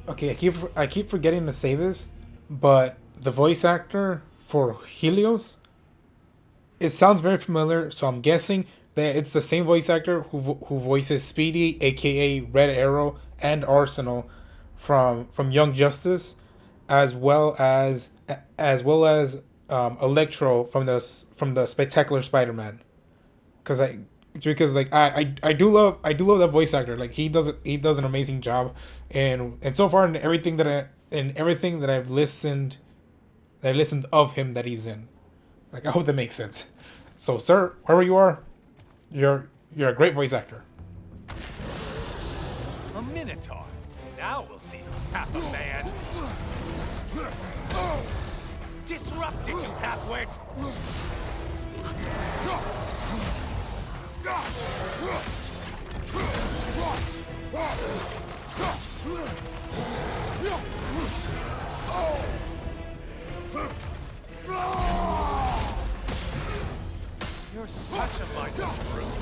Okay, I keep forgetting to say this, but the voice actor for Helios, it sounds very familiar, so I'm guessing that it's the same voice actor who voices Speedy, aka Red Arrow, and Arsenal from Young Justice, as well as Electro from the Spectacular Spider-Man. Because I do love that voice actor. Like he does an amazing job, and so far in everything that I've listened of him that he's in. Like I hope that makes sense. So sir, wherever you are, you're a great voice actor. A Minotaur. Now we'll see who's half a man. Disrupt it, you half-wit! You're such a mindless brute.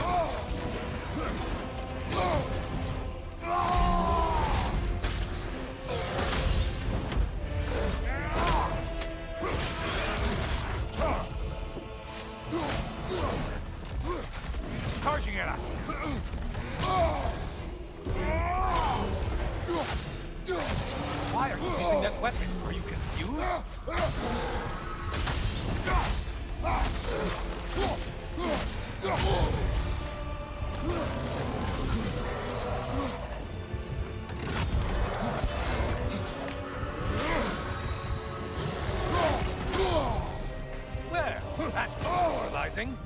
It's charging at us. Why are you using that weapon? Are you confused? Well, that's demoralizing.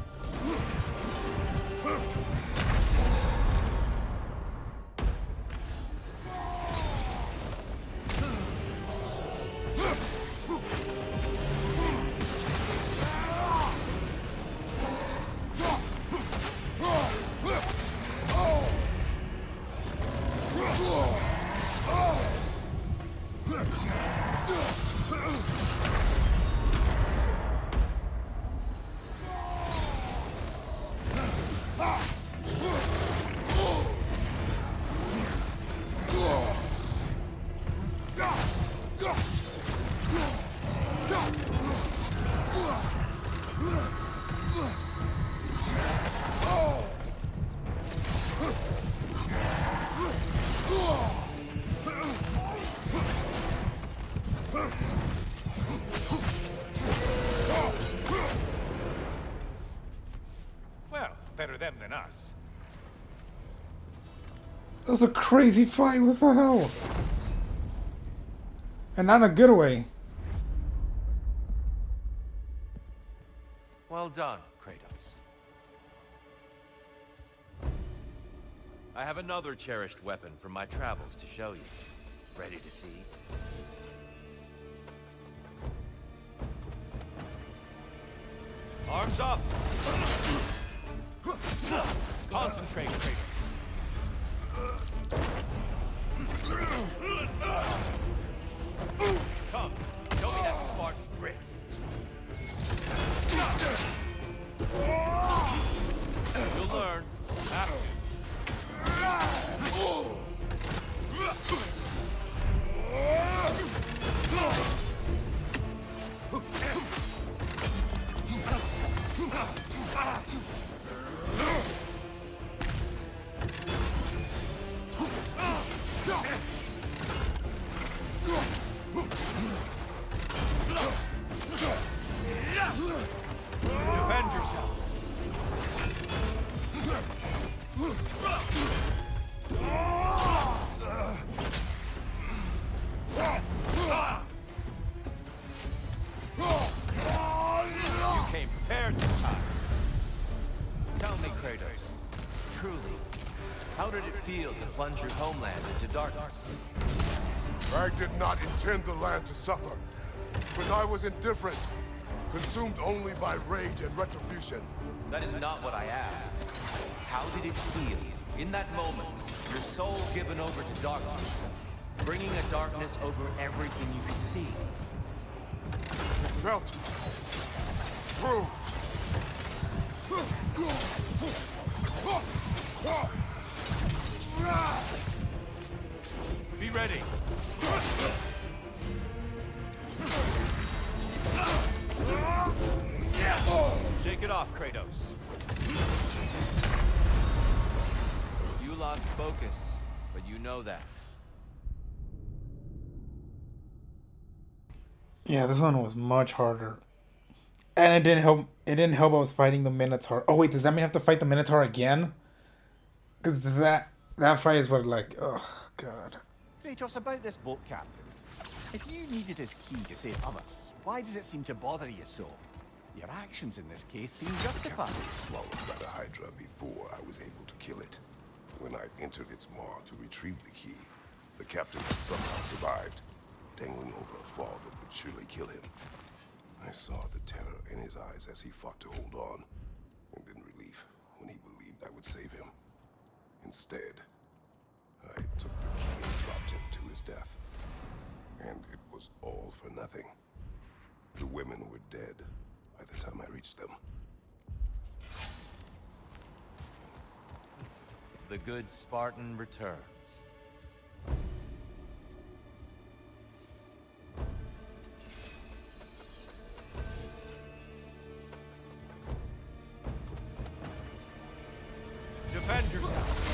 Better them than us. That was a crazy fight. What the hell? And not in a good way. Well done, Kratos. I have another cherished weapon from my travels to show you. Ready to see? Arms up! Concentrate, Kratos. Come, show me that Spartan grit. You'll learn. Have to. prepared this time. Tell me, Kratos, truly, how did it feel to plunge your homeland into darkness? I did not intend the land to suffer, but I was indifferent, consumed only by rage and retribution. That is not what I asked. How did it feel, in that moment, your soul given over to darkness, bringing a darkness over everything you could see? It felt true. Be ready. Shake it off, Kratos. You lost focus, but you know that. Yeah, this one was much harder. And it didn't help. It didn't help I was fighting the Minotaur. Oh wait, does that mean I have to fight the Minotaur again? Because that fight is what, like, oh god. Kratos, about this boat captain. If you needed his key to save others, why does it seem to bother you so? Your actions in this case seem justified. Swallowed by the Hydra before I was able to kill it. When I entered its maw to retrieve the key, the captain had somehow survived, dangling over a fall that would surely kill him. I saw the terror in his eyes as he fought to hold on, and then relief when he believed I would save him. Instead, I took the key and dropped him to his death. And it was all for nothing. The women were dead by the time I reached them. The good Spartan returns. Defend yourself.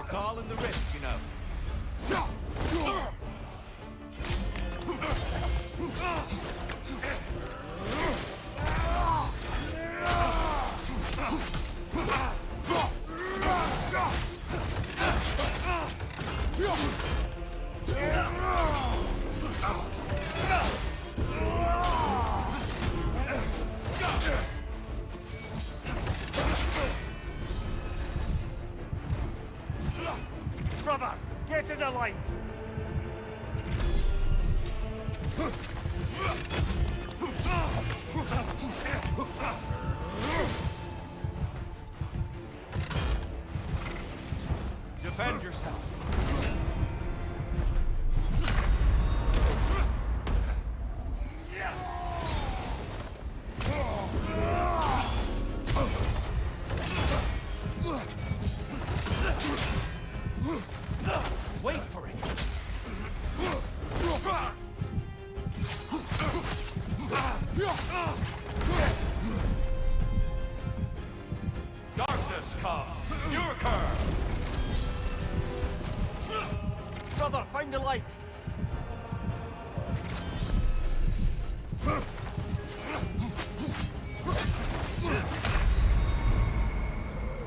It's all in the wrist, you know. Brother, get in the light! Defend yourself. Wait for it. Darkness come. You occur. Brother, find the light!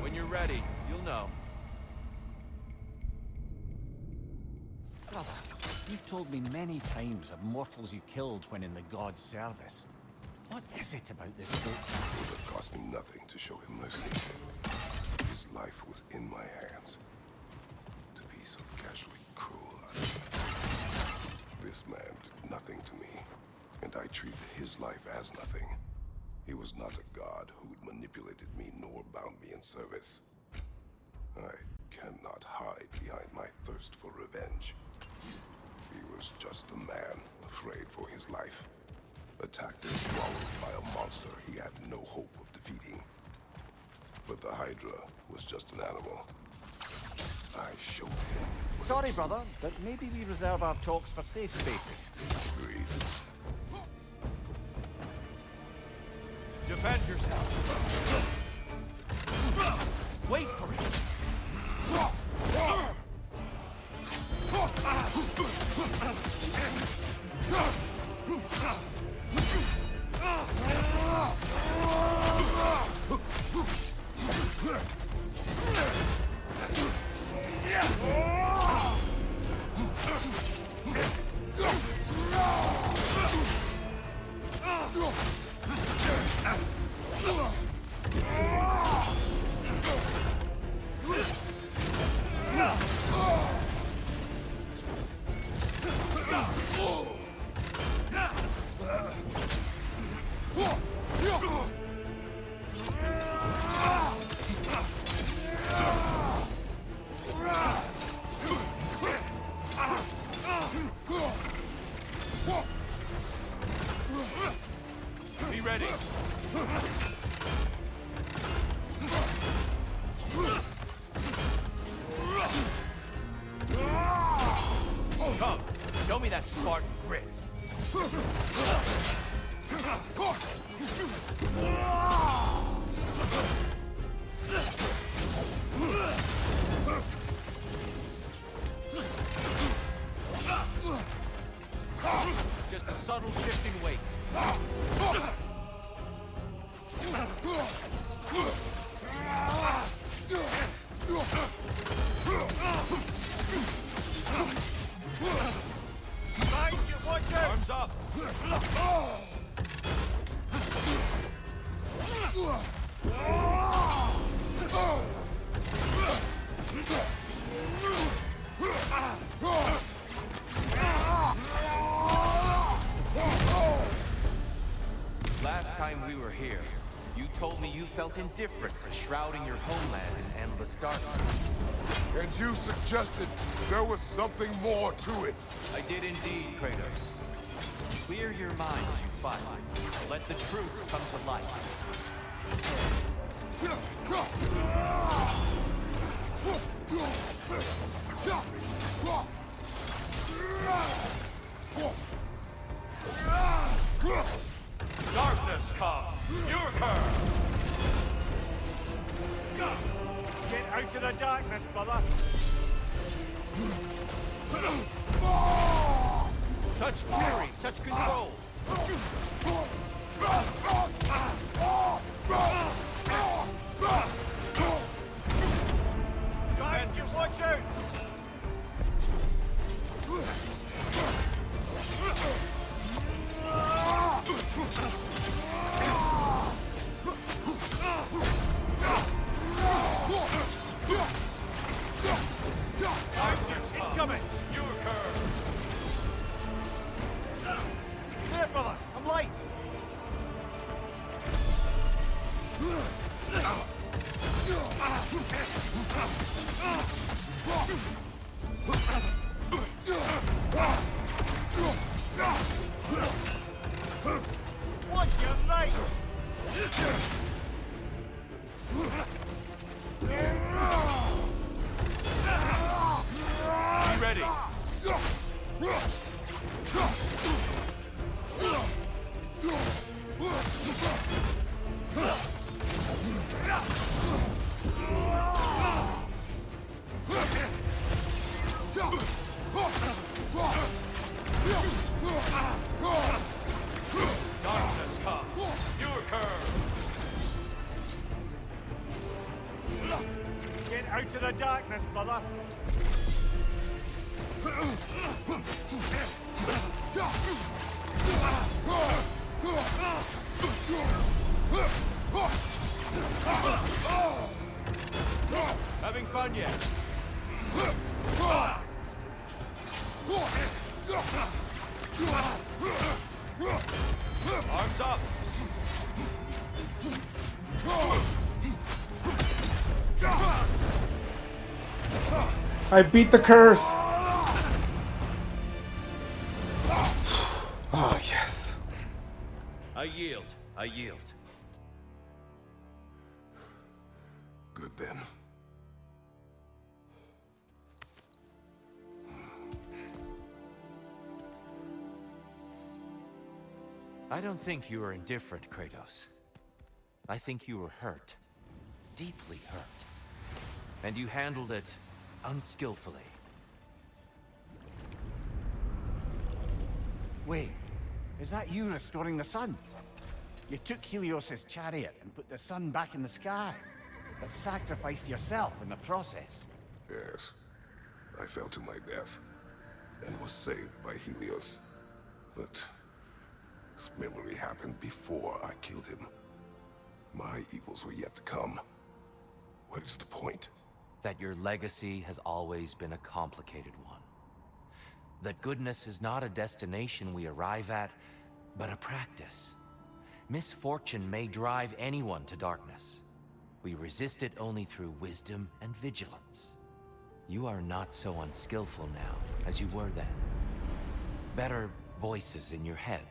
When you're ready, you'll know. Brother, you've told me many times of mortals you killed when in the god's service. What is it about this boat? It would have cost me nothing to show him mercy. His life was in my hands. To be so casually cruel. This man did nothing to me, and I treated his life as nothing. He was not a god who had manipulated me nor bound me in service. I cannot hide behind my thirst for revenge. He was just a man afraid for his life, attacked and swallowed by a monster he had no hope of defeating. But the Hydra was just an animal. I showed him. Sorry, brother, but maybe we reserve our talks for safe spaces. Agreed. Defend yourself. Wait for it. Be ready. Come, show me that Spartan grit. Just a subtle shifting weight. Mind you, watch out! Arms up! Last time we were here, you told me you felt indifferent to shrouding your homeland in endless darkness. And you suggested there was something more to it. I did indeed, Kratos. Clear your mind as you fight. Let the truth come to light. Darkness come! Your curse! Get out of the darkness, brother! Such fury, such control! Giant, you watch out! Incoming! Your curse! Here, brother! I'm light! What's your light? Be ready! Darkness come! Your curse! Get out of the darkness, brother! Having fun yet? Arms up! I beat the curse. Oh, yes. I yield. I yield. Good then. I don't think you were indifferent, Kratos. I think you were hurt. Deeply hurt. And you handled it unskillfully. Wait, is that you restoring the sun? You took Helios' chariot and put the sun back in the sky, but sacrificed yourself in the process. Yes. I fell to my death and was saved by Helios. But this memory happened before I killed him. My evils were yet to come. What is the point? That your legacy has always been a complicated one. That goodness is not a destination we arrive at, but a practice. Misfortune may drive anyone to darkness. We resist it only through wisdom and vigilance. You are not so unskillful now as you were then. Better voices in your head,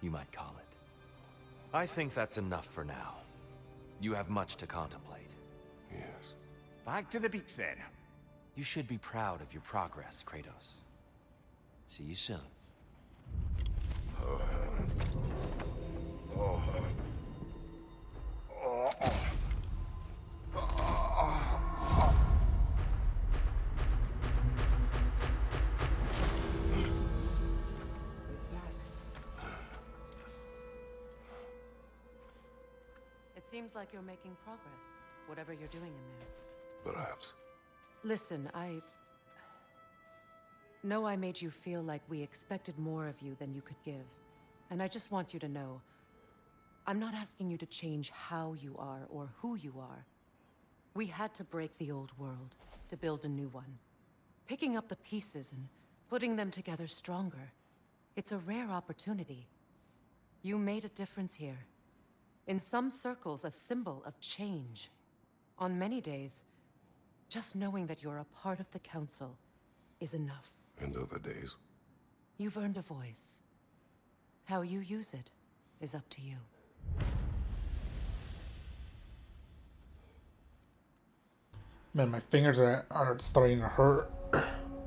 you might call it. I think that's enough for now. You have much to contemplate. Yes. Back to the beach then. You should be proud of your progress, Kratos. See you soon. It seems like you're making progress, whatever you're doing in there. Perhaps. Listen, I know I made you feel like we expected more of you than you could give. And I just want you to know, I'm not asking you to change how you are or who you are. We had to break the old world to build a new one. Picking up the pieces and putting them together stronger. It's a rare opportunity. You made a difference here. In some circles, a symbol of change. On many days, just knowing that you're a part of the Council is enough. And other days? You've earned a voice. How you use it is up to you. Man, my fingers are starting to hurt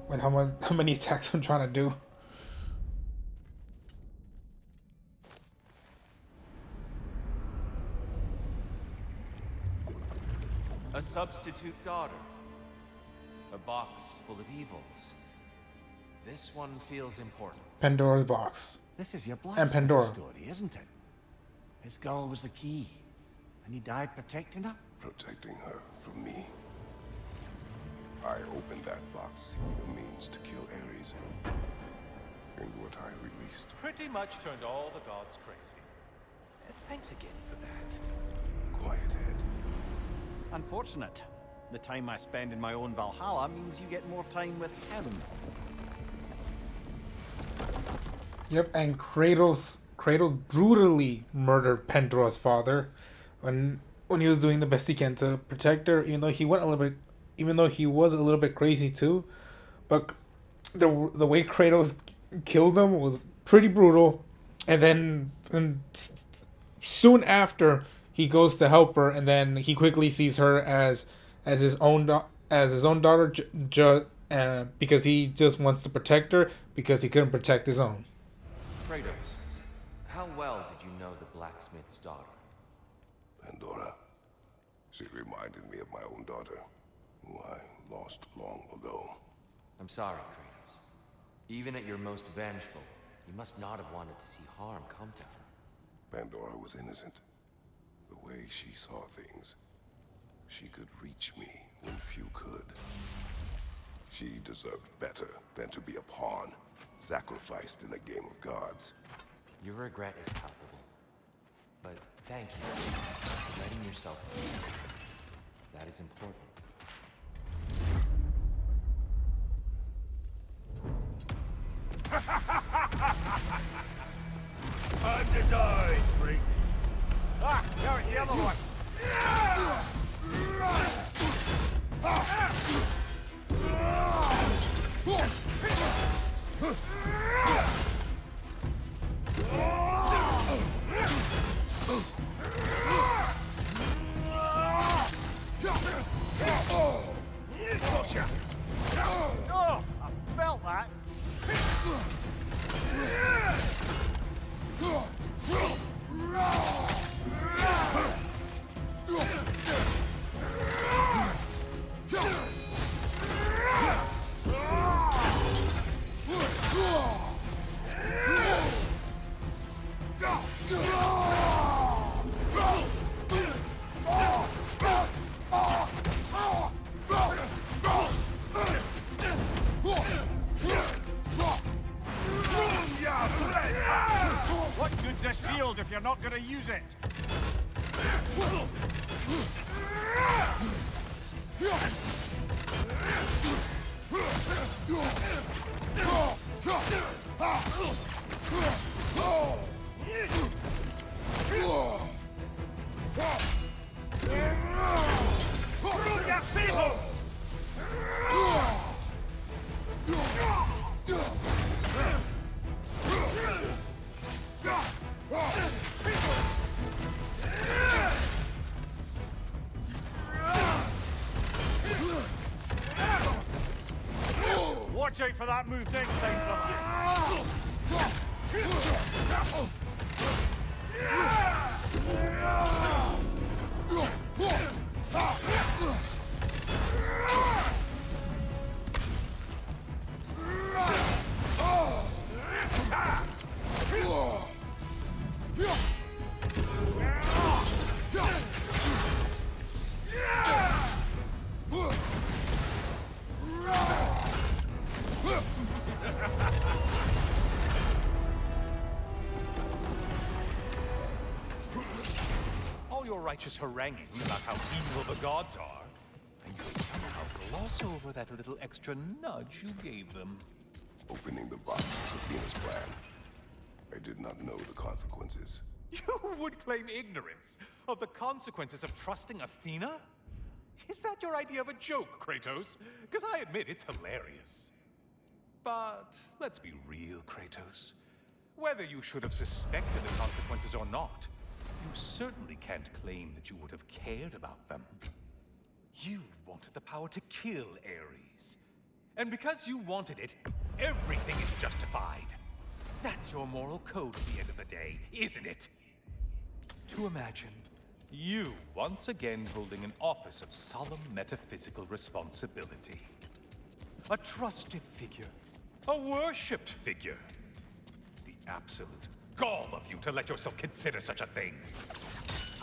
with how many attacks I'm trying to do. A substitute daughter. A box full of evils. This one feels important. Pandora's box. This is your And blacksmith Pandora. story, isn't it? His girl was the key, and he died protecting her? Protecting her from me. I opened that box seeking a means to kill Ares. And what I released. Pretty much turned all the gods crazy. Thanks again for that. Quiet head. Unfortunate. The time I spend in my own Valhalla means you get more time with him. Yep, and Kratos brutally murdered Pandora's father when he was doing the best he can to protect her, even though he was a little bit crazy too. But the way Kratos killed him was pretty brutal. And then soon after, he goes to help her, and then he quickly sees her as his own daughter, because he just wants to protect her because he couldn't protect his own. Kratos, how well did you know the blacksmith's daughter? Pandora. She reminded me of my own daughter, who I lost long ago. I'm sorry, Kratos. Even at your most vengeful, you must not have wanted to see harm come to her. Pandora was innocent. The way she saw things. She could reach me when few could. She deserved better than to be a pawn, sacrificed in a game of gods. Your regret is palpable. But thank you for letting yourself be. That is important. Time to die, freak. Ah, there's the other one. Gotcha. Oh, I felt that. What good's a shield if you're not gonna use it? wait for that move next time from you. All your righteous haranguing about how evil the gods are, and you somehow gloss over that little extra nudge you gave them. Opening the box was Athena's plan. I did not know the consequences. You would claim ignorance of the consequences of trusting Athena? Is that your idea of a joke, Kratos? Because I admit it's hilarious. But let's be real, Kratos. Whether you should have suspected the consequences or not, you certainly can't claim that you would have cared about them. You wanted the power to kill Ares. And because you wanted it, everything is justified. That's your moral code at the end of the day, isn't it? To imagine you once again holding an office of solemn metaphysical responsibility. A trusted figure. A worshipped figure. The absolute gall of you to let yourself consider such a thing.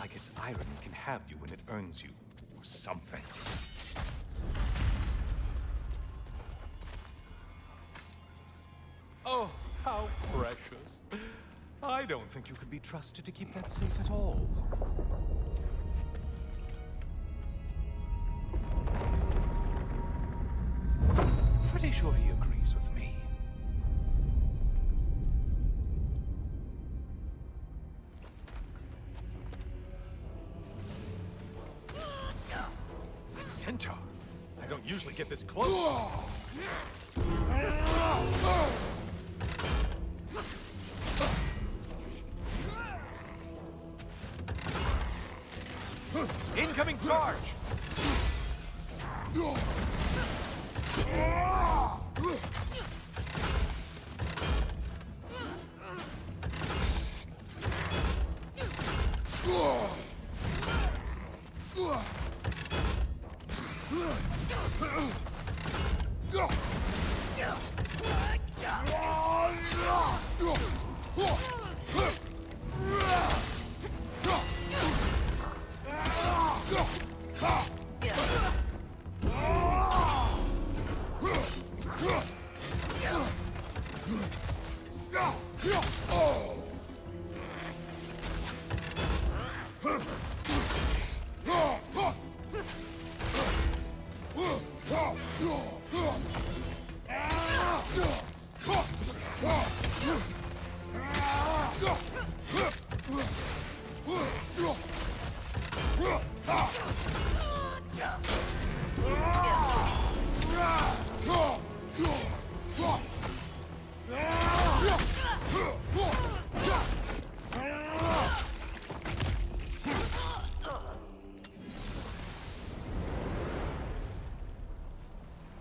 I guess irony can have you when it earns you, or something. Oh, how precious. I don't think you can be trusted to keep that safe at all. Pretty sure he agrees with me. A centaur? I don't usually get this close. Incoming charge!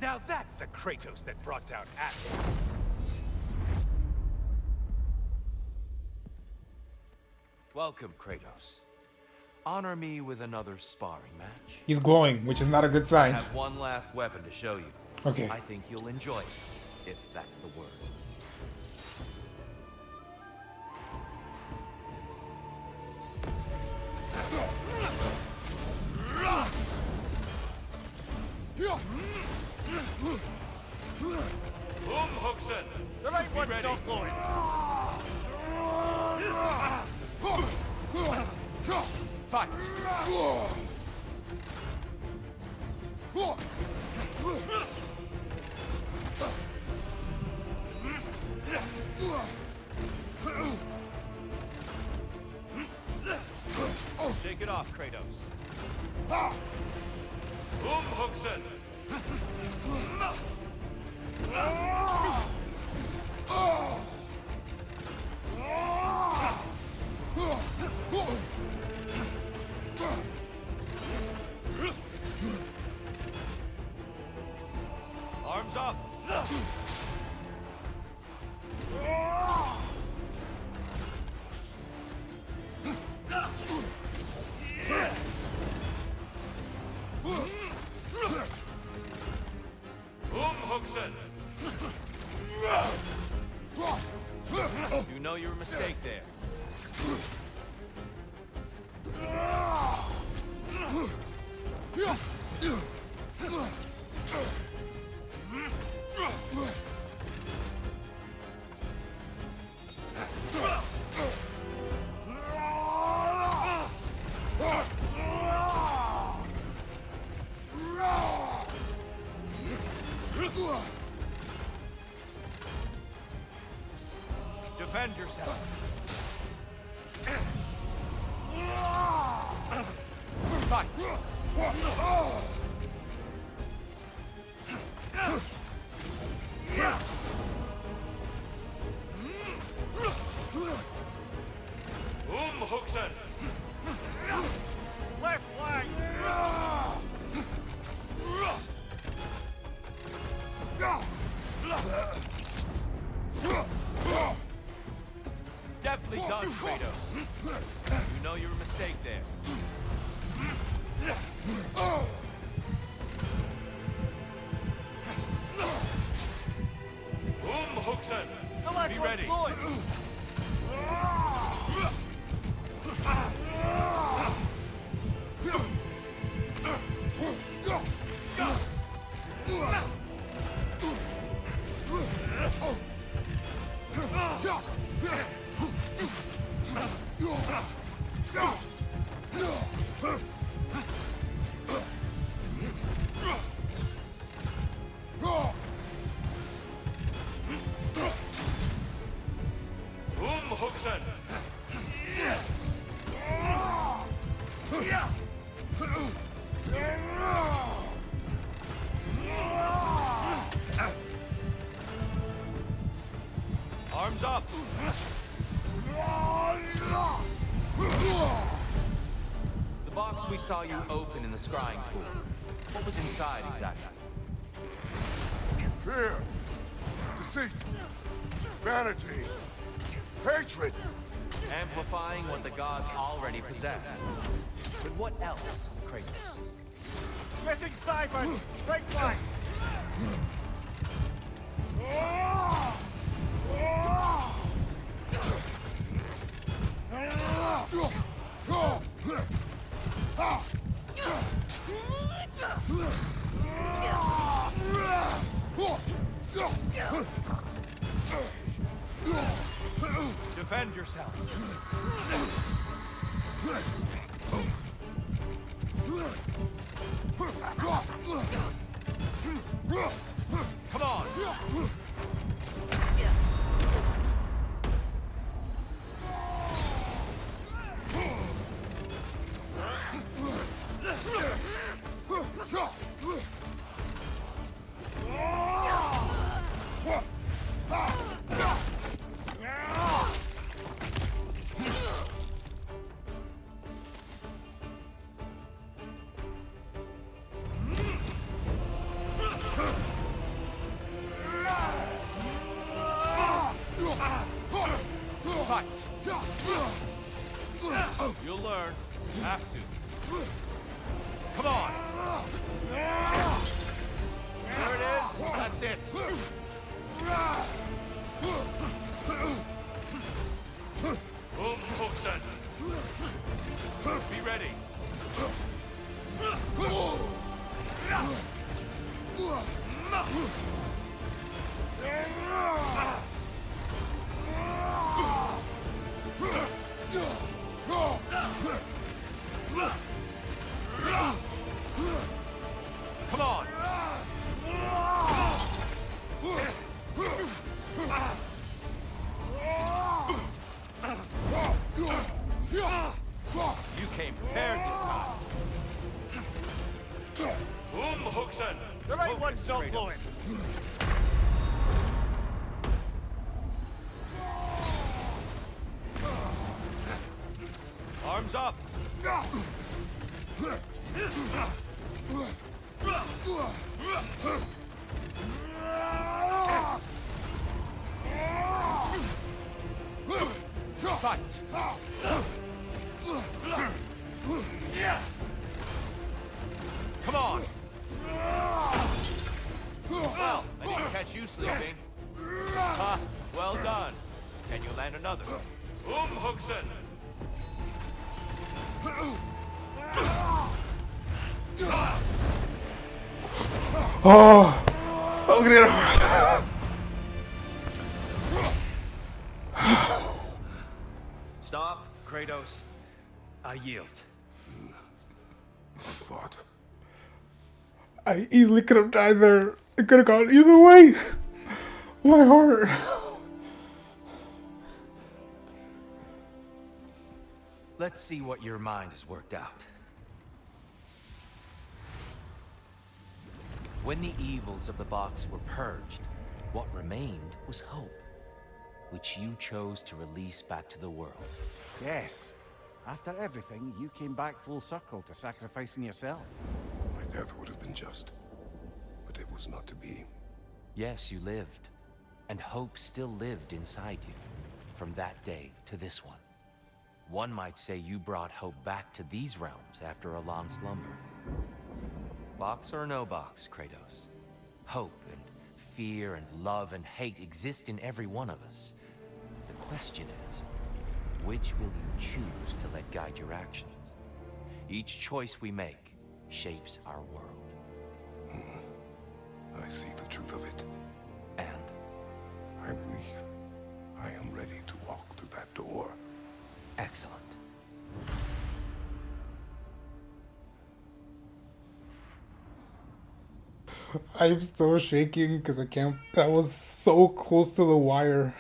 Now that's the Kratos that brought down Atlas. Welcome, Kratos. Honor me with another sparring match. He's glowing, which is not a good I sign. have one last weapon to show you. Okay. I think you'll enjoy it, if that's the word. Hookson! The right one's not blowing! Fight! Shake it off, Kratos. Hookson! Arms up! mistake there. Defend yourself. Fight. Huxen. Left flank. Deftly done, Kratos. You know your mistake there. Huxen. Be ready. Arms up! The box we saw you open in the scrying pool. What was inside exactly? Fear, deceit, vanity, hatred. Amplifying what the gods already possess. But what else, Kratos? Missing Siren! Right flank! Defend yourself. Come on! Fight! You'll learn. Have to. Come on! There it is. That's it. Huxen. Be ready. Come on! You came prepared this time. Huxen! The right one's not blowing! Arms up! Fight! Come on! Well, I didn't catch you sleeping. Ha! Well done. Can you land another? Hookson! Oh, look at it. Stop, Kratos. I yield. I fought. I easily could have died there. It could have gone either way. My heart. Let's see what your mind has worked out. When the evils of the box were purged, what remained was hope, which you chose to release back to the world. Yes. After everything, you came back full circle to sacrificing yourself. My death would have been just, but it was not to be. Yes, you lived, and hope still lived inside you, from that day to this one. One might say you brought hope back to these realms after a long slumber. Box or no box, Kratos. Hope and fear and love and hate exist in every one of us. The question is, which will you choose to let guide your actions? Each choice we make shapes our world. I see the truth of it. And I believe I am ready to walk through that door. excellent. I'm still shaking because I can't. That was so close to the wire.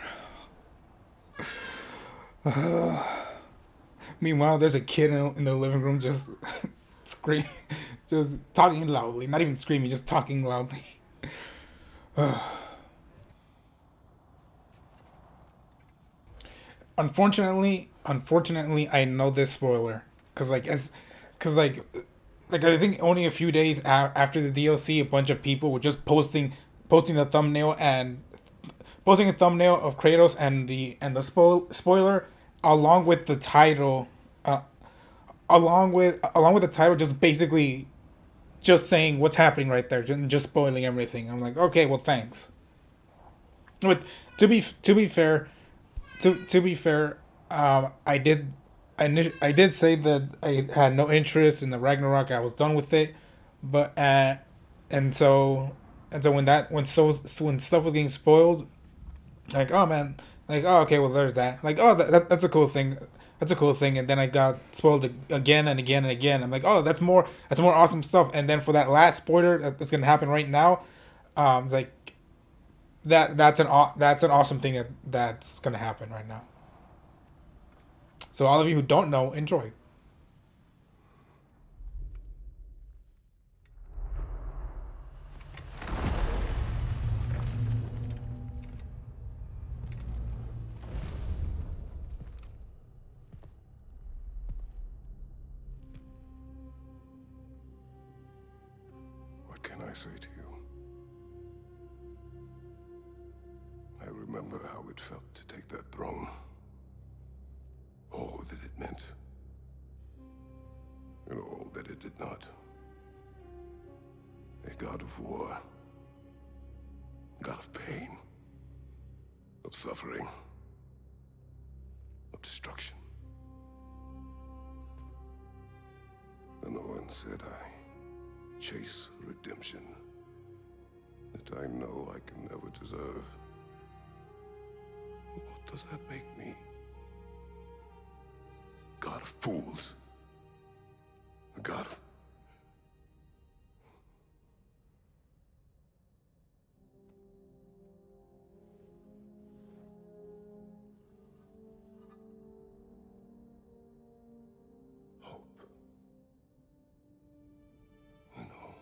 Meanwhile, there's a kid in the living room just screaming, just talking loudly. Not even screaming, just talking loudly. Unfortunately, I know this spoiler because I think only a few days after the DLC, a bunch of people were just posting the thumbnail and posting a thumbnail of Kratos and the spoiler along with the title, along with the title, just basically just saying what's happening right there, just spoiling everything. I'm like, okay, well, thanks. But to be fair, I did say that I had no interest in the Ragnarok. I was done with it, but and so when stuff was getting spoiled, like, oh man, like, oh, okay, well, there's that. Like, oh, that's a cool thing. That's a cool thing. And then I got spoiled again and again and again. I'm like, oh, that's more awesome stuff. And then for that last spoiler that's gonna happen right now, like that's an awesome thing that's gonna happen right now. So all of you who don't know, enjoy. What can I say to you? I remember how it felt to take that throne. All that it meant. And all that it did not. A god of war. God of pain. Of suffering. Of destruction. And no one said I chase redemption that I know I can never deserve. What does that make me? God of fools. A god of... hope. When all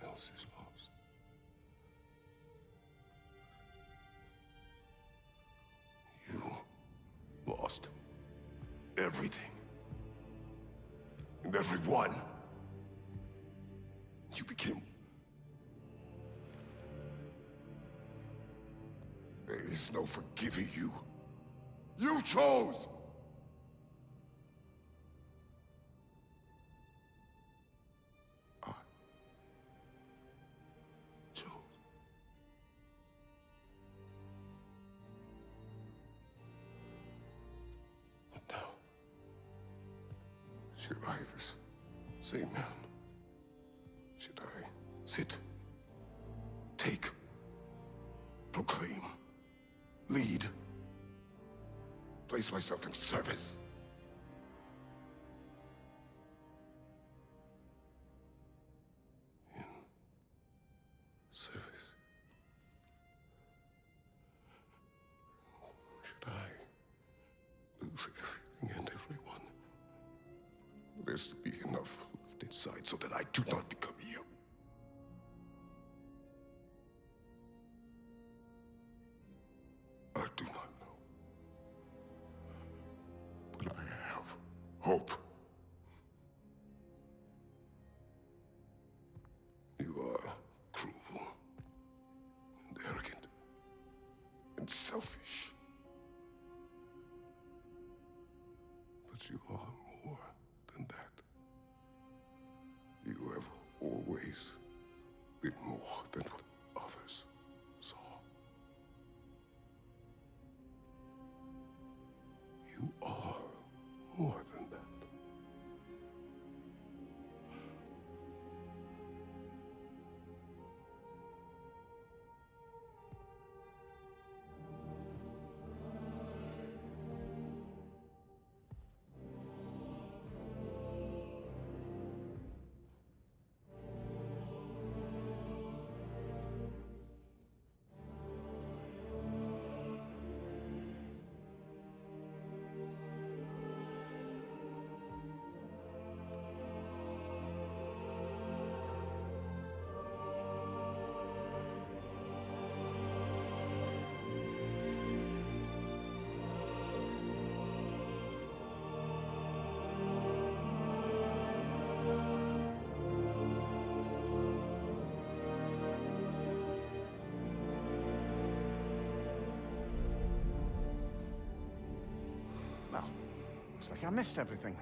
else is lost. You lost everything. And everyone. You became... There is no forgiving you. You chose! I chose. Should I, this same man, should I sit, take, proclaim, lead, place myself in service? In service? Should I lose everything and everyone? There's to be enough left inside so that I do not become you. I do not know. But I have hope. You are cruel and arrogant and selfish. But you are more than that. You have always been more than what others saw. You are more than that. Well, looks like I missed everything.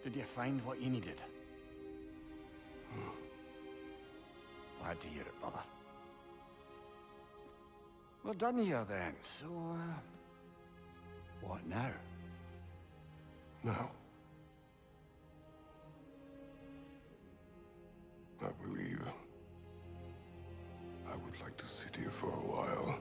Did you find what you needed? Glad to hear it, brother. We're done here then, so, what now? Now, I believe I would like to sit here for a while.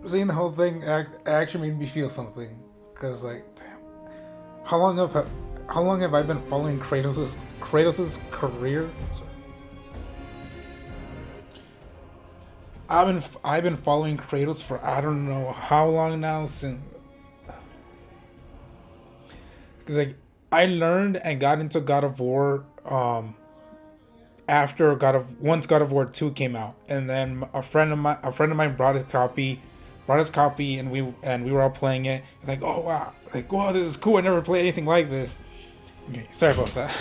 Seeing the whole thing actually made me feel something, cause like, damn, how long have I been following Kratos's career? Sorry. I've been following Kratos for I don't know how long now, since, cause like I learned and got into God of War after once God of War 2 came out, and then a friend of mine brought his copy, and we were all playing it. Like, oh wow, like, wow, this is cool. I never played anything like this. Okay, sorry about that.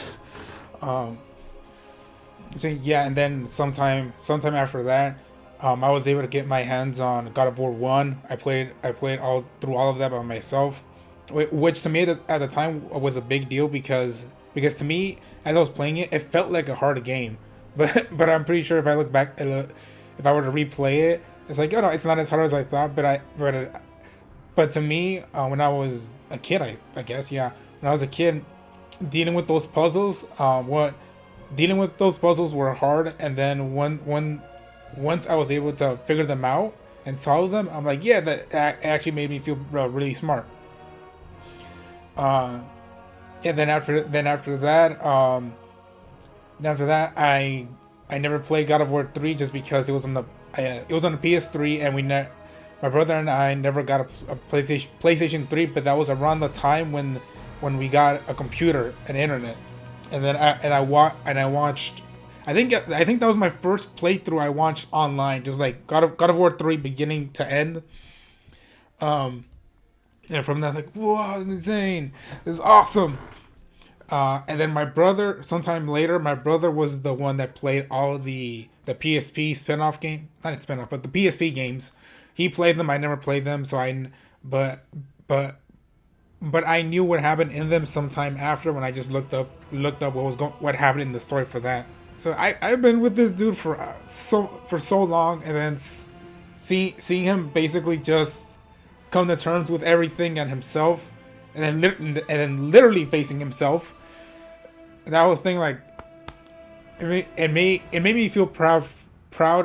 So yeah, and then sometime after that, I was able to get my hands on God of War 1. I played all of that by myself, which to me at the time was a big deal because to me, as I was playing it, it felt like a hard game. But I'm pretty sure if I look back, if I were to replay it, it's like, oh no, it's not as hard as I thought. But to me, when I was a kid, I guess, yeah, when I was a kid, dealing with those puzzles were hard. And then once I was able to figure them out and solve them, I'm like, yeah, that actually made me feel really smart. And then after that, I never played God of War 3 just because it was on the PS3, and my brother and I never got a PlayStation 3, but that was around the time when we got a computer and internet, and then I watched. I think that was my first playthrough I watched online, just like God of War 3 beginning to end. And from that, like, whoa, this is insane. This is awesome. And then my brother, sometime later, my brother was the one that played all the PSP spin-off game. Not spin-off, but the PSP games. He played them. I never played them, so but I knew what happened in them sometime after when I just looked up what happened in the story for that. So I've been with this dude for so long, and then seeing him basically just come to terms with everything and himself, and then literally facing himself. That whole thing, like, it made me feel proud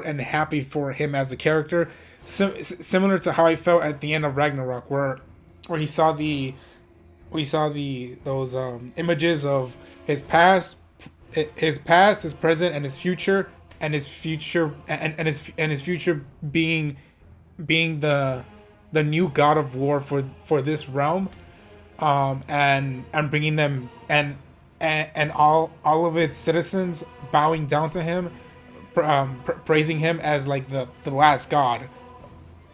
and happy for him as a character, similar to how I felt at the end of Ragnarok, where we saw those images of his past, his present, and his future, and his future being the new God of War for this realm, and bringing them and all of its citizens bowing down to him, praising him as like the last god,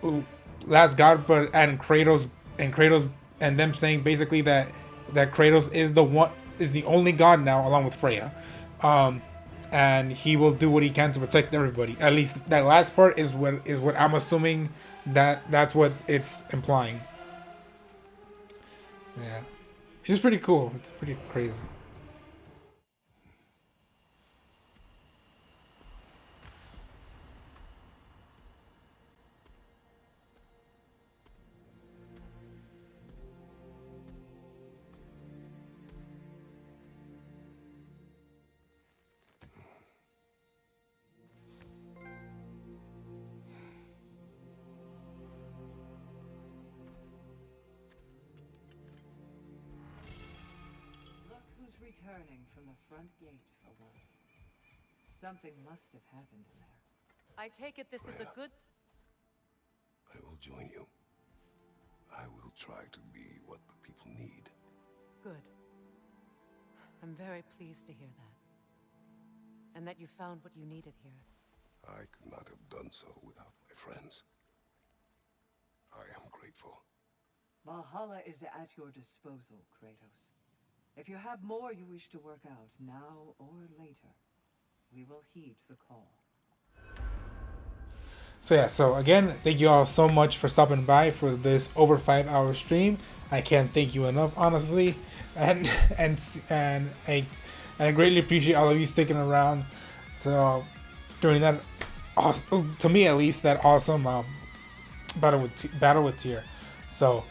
but and Kratos and them saying basically that Kratos is the only god now, along with Freya, and he will do what he can to protect everybody. At least that last part is what I'm assuming that's what it's implying. Yeah, it's just pretty cool. It's pretty crazy. Returning from the front gate for once. Something must have happened in there. I take it this is a good... I will join you. I will try to be what the people need. Good. I'm very pleased to hear that. And that you found what you needed here. I could not have done so without my friends. I am grateful. Valhalla is at your disposal, Kratos. If you have more you wish to work out, now or later, we will heed the call. So yeah, so again, thank you all so much for stopping by for this over 5-hour stream. I can't thank you enough, honestly, and I greatly appreciate all of you sticking around during that, to me at least, that awesome battle with Tyer. So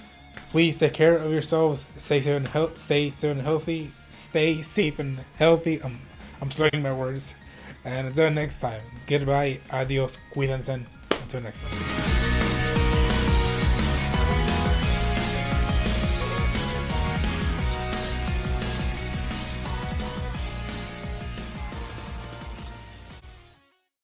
please take care of yourselves. Stay safe and healthy. Stay safe and healthy. I'm slurring my words. And until next time, goodbye, adios, cuídense. Until next time.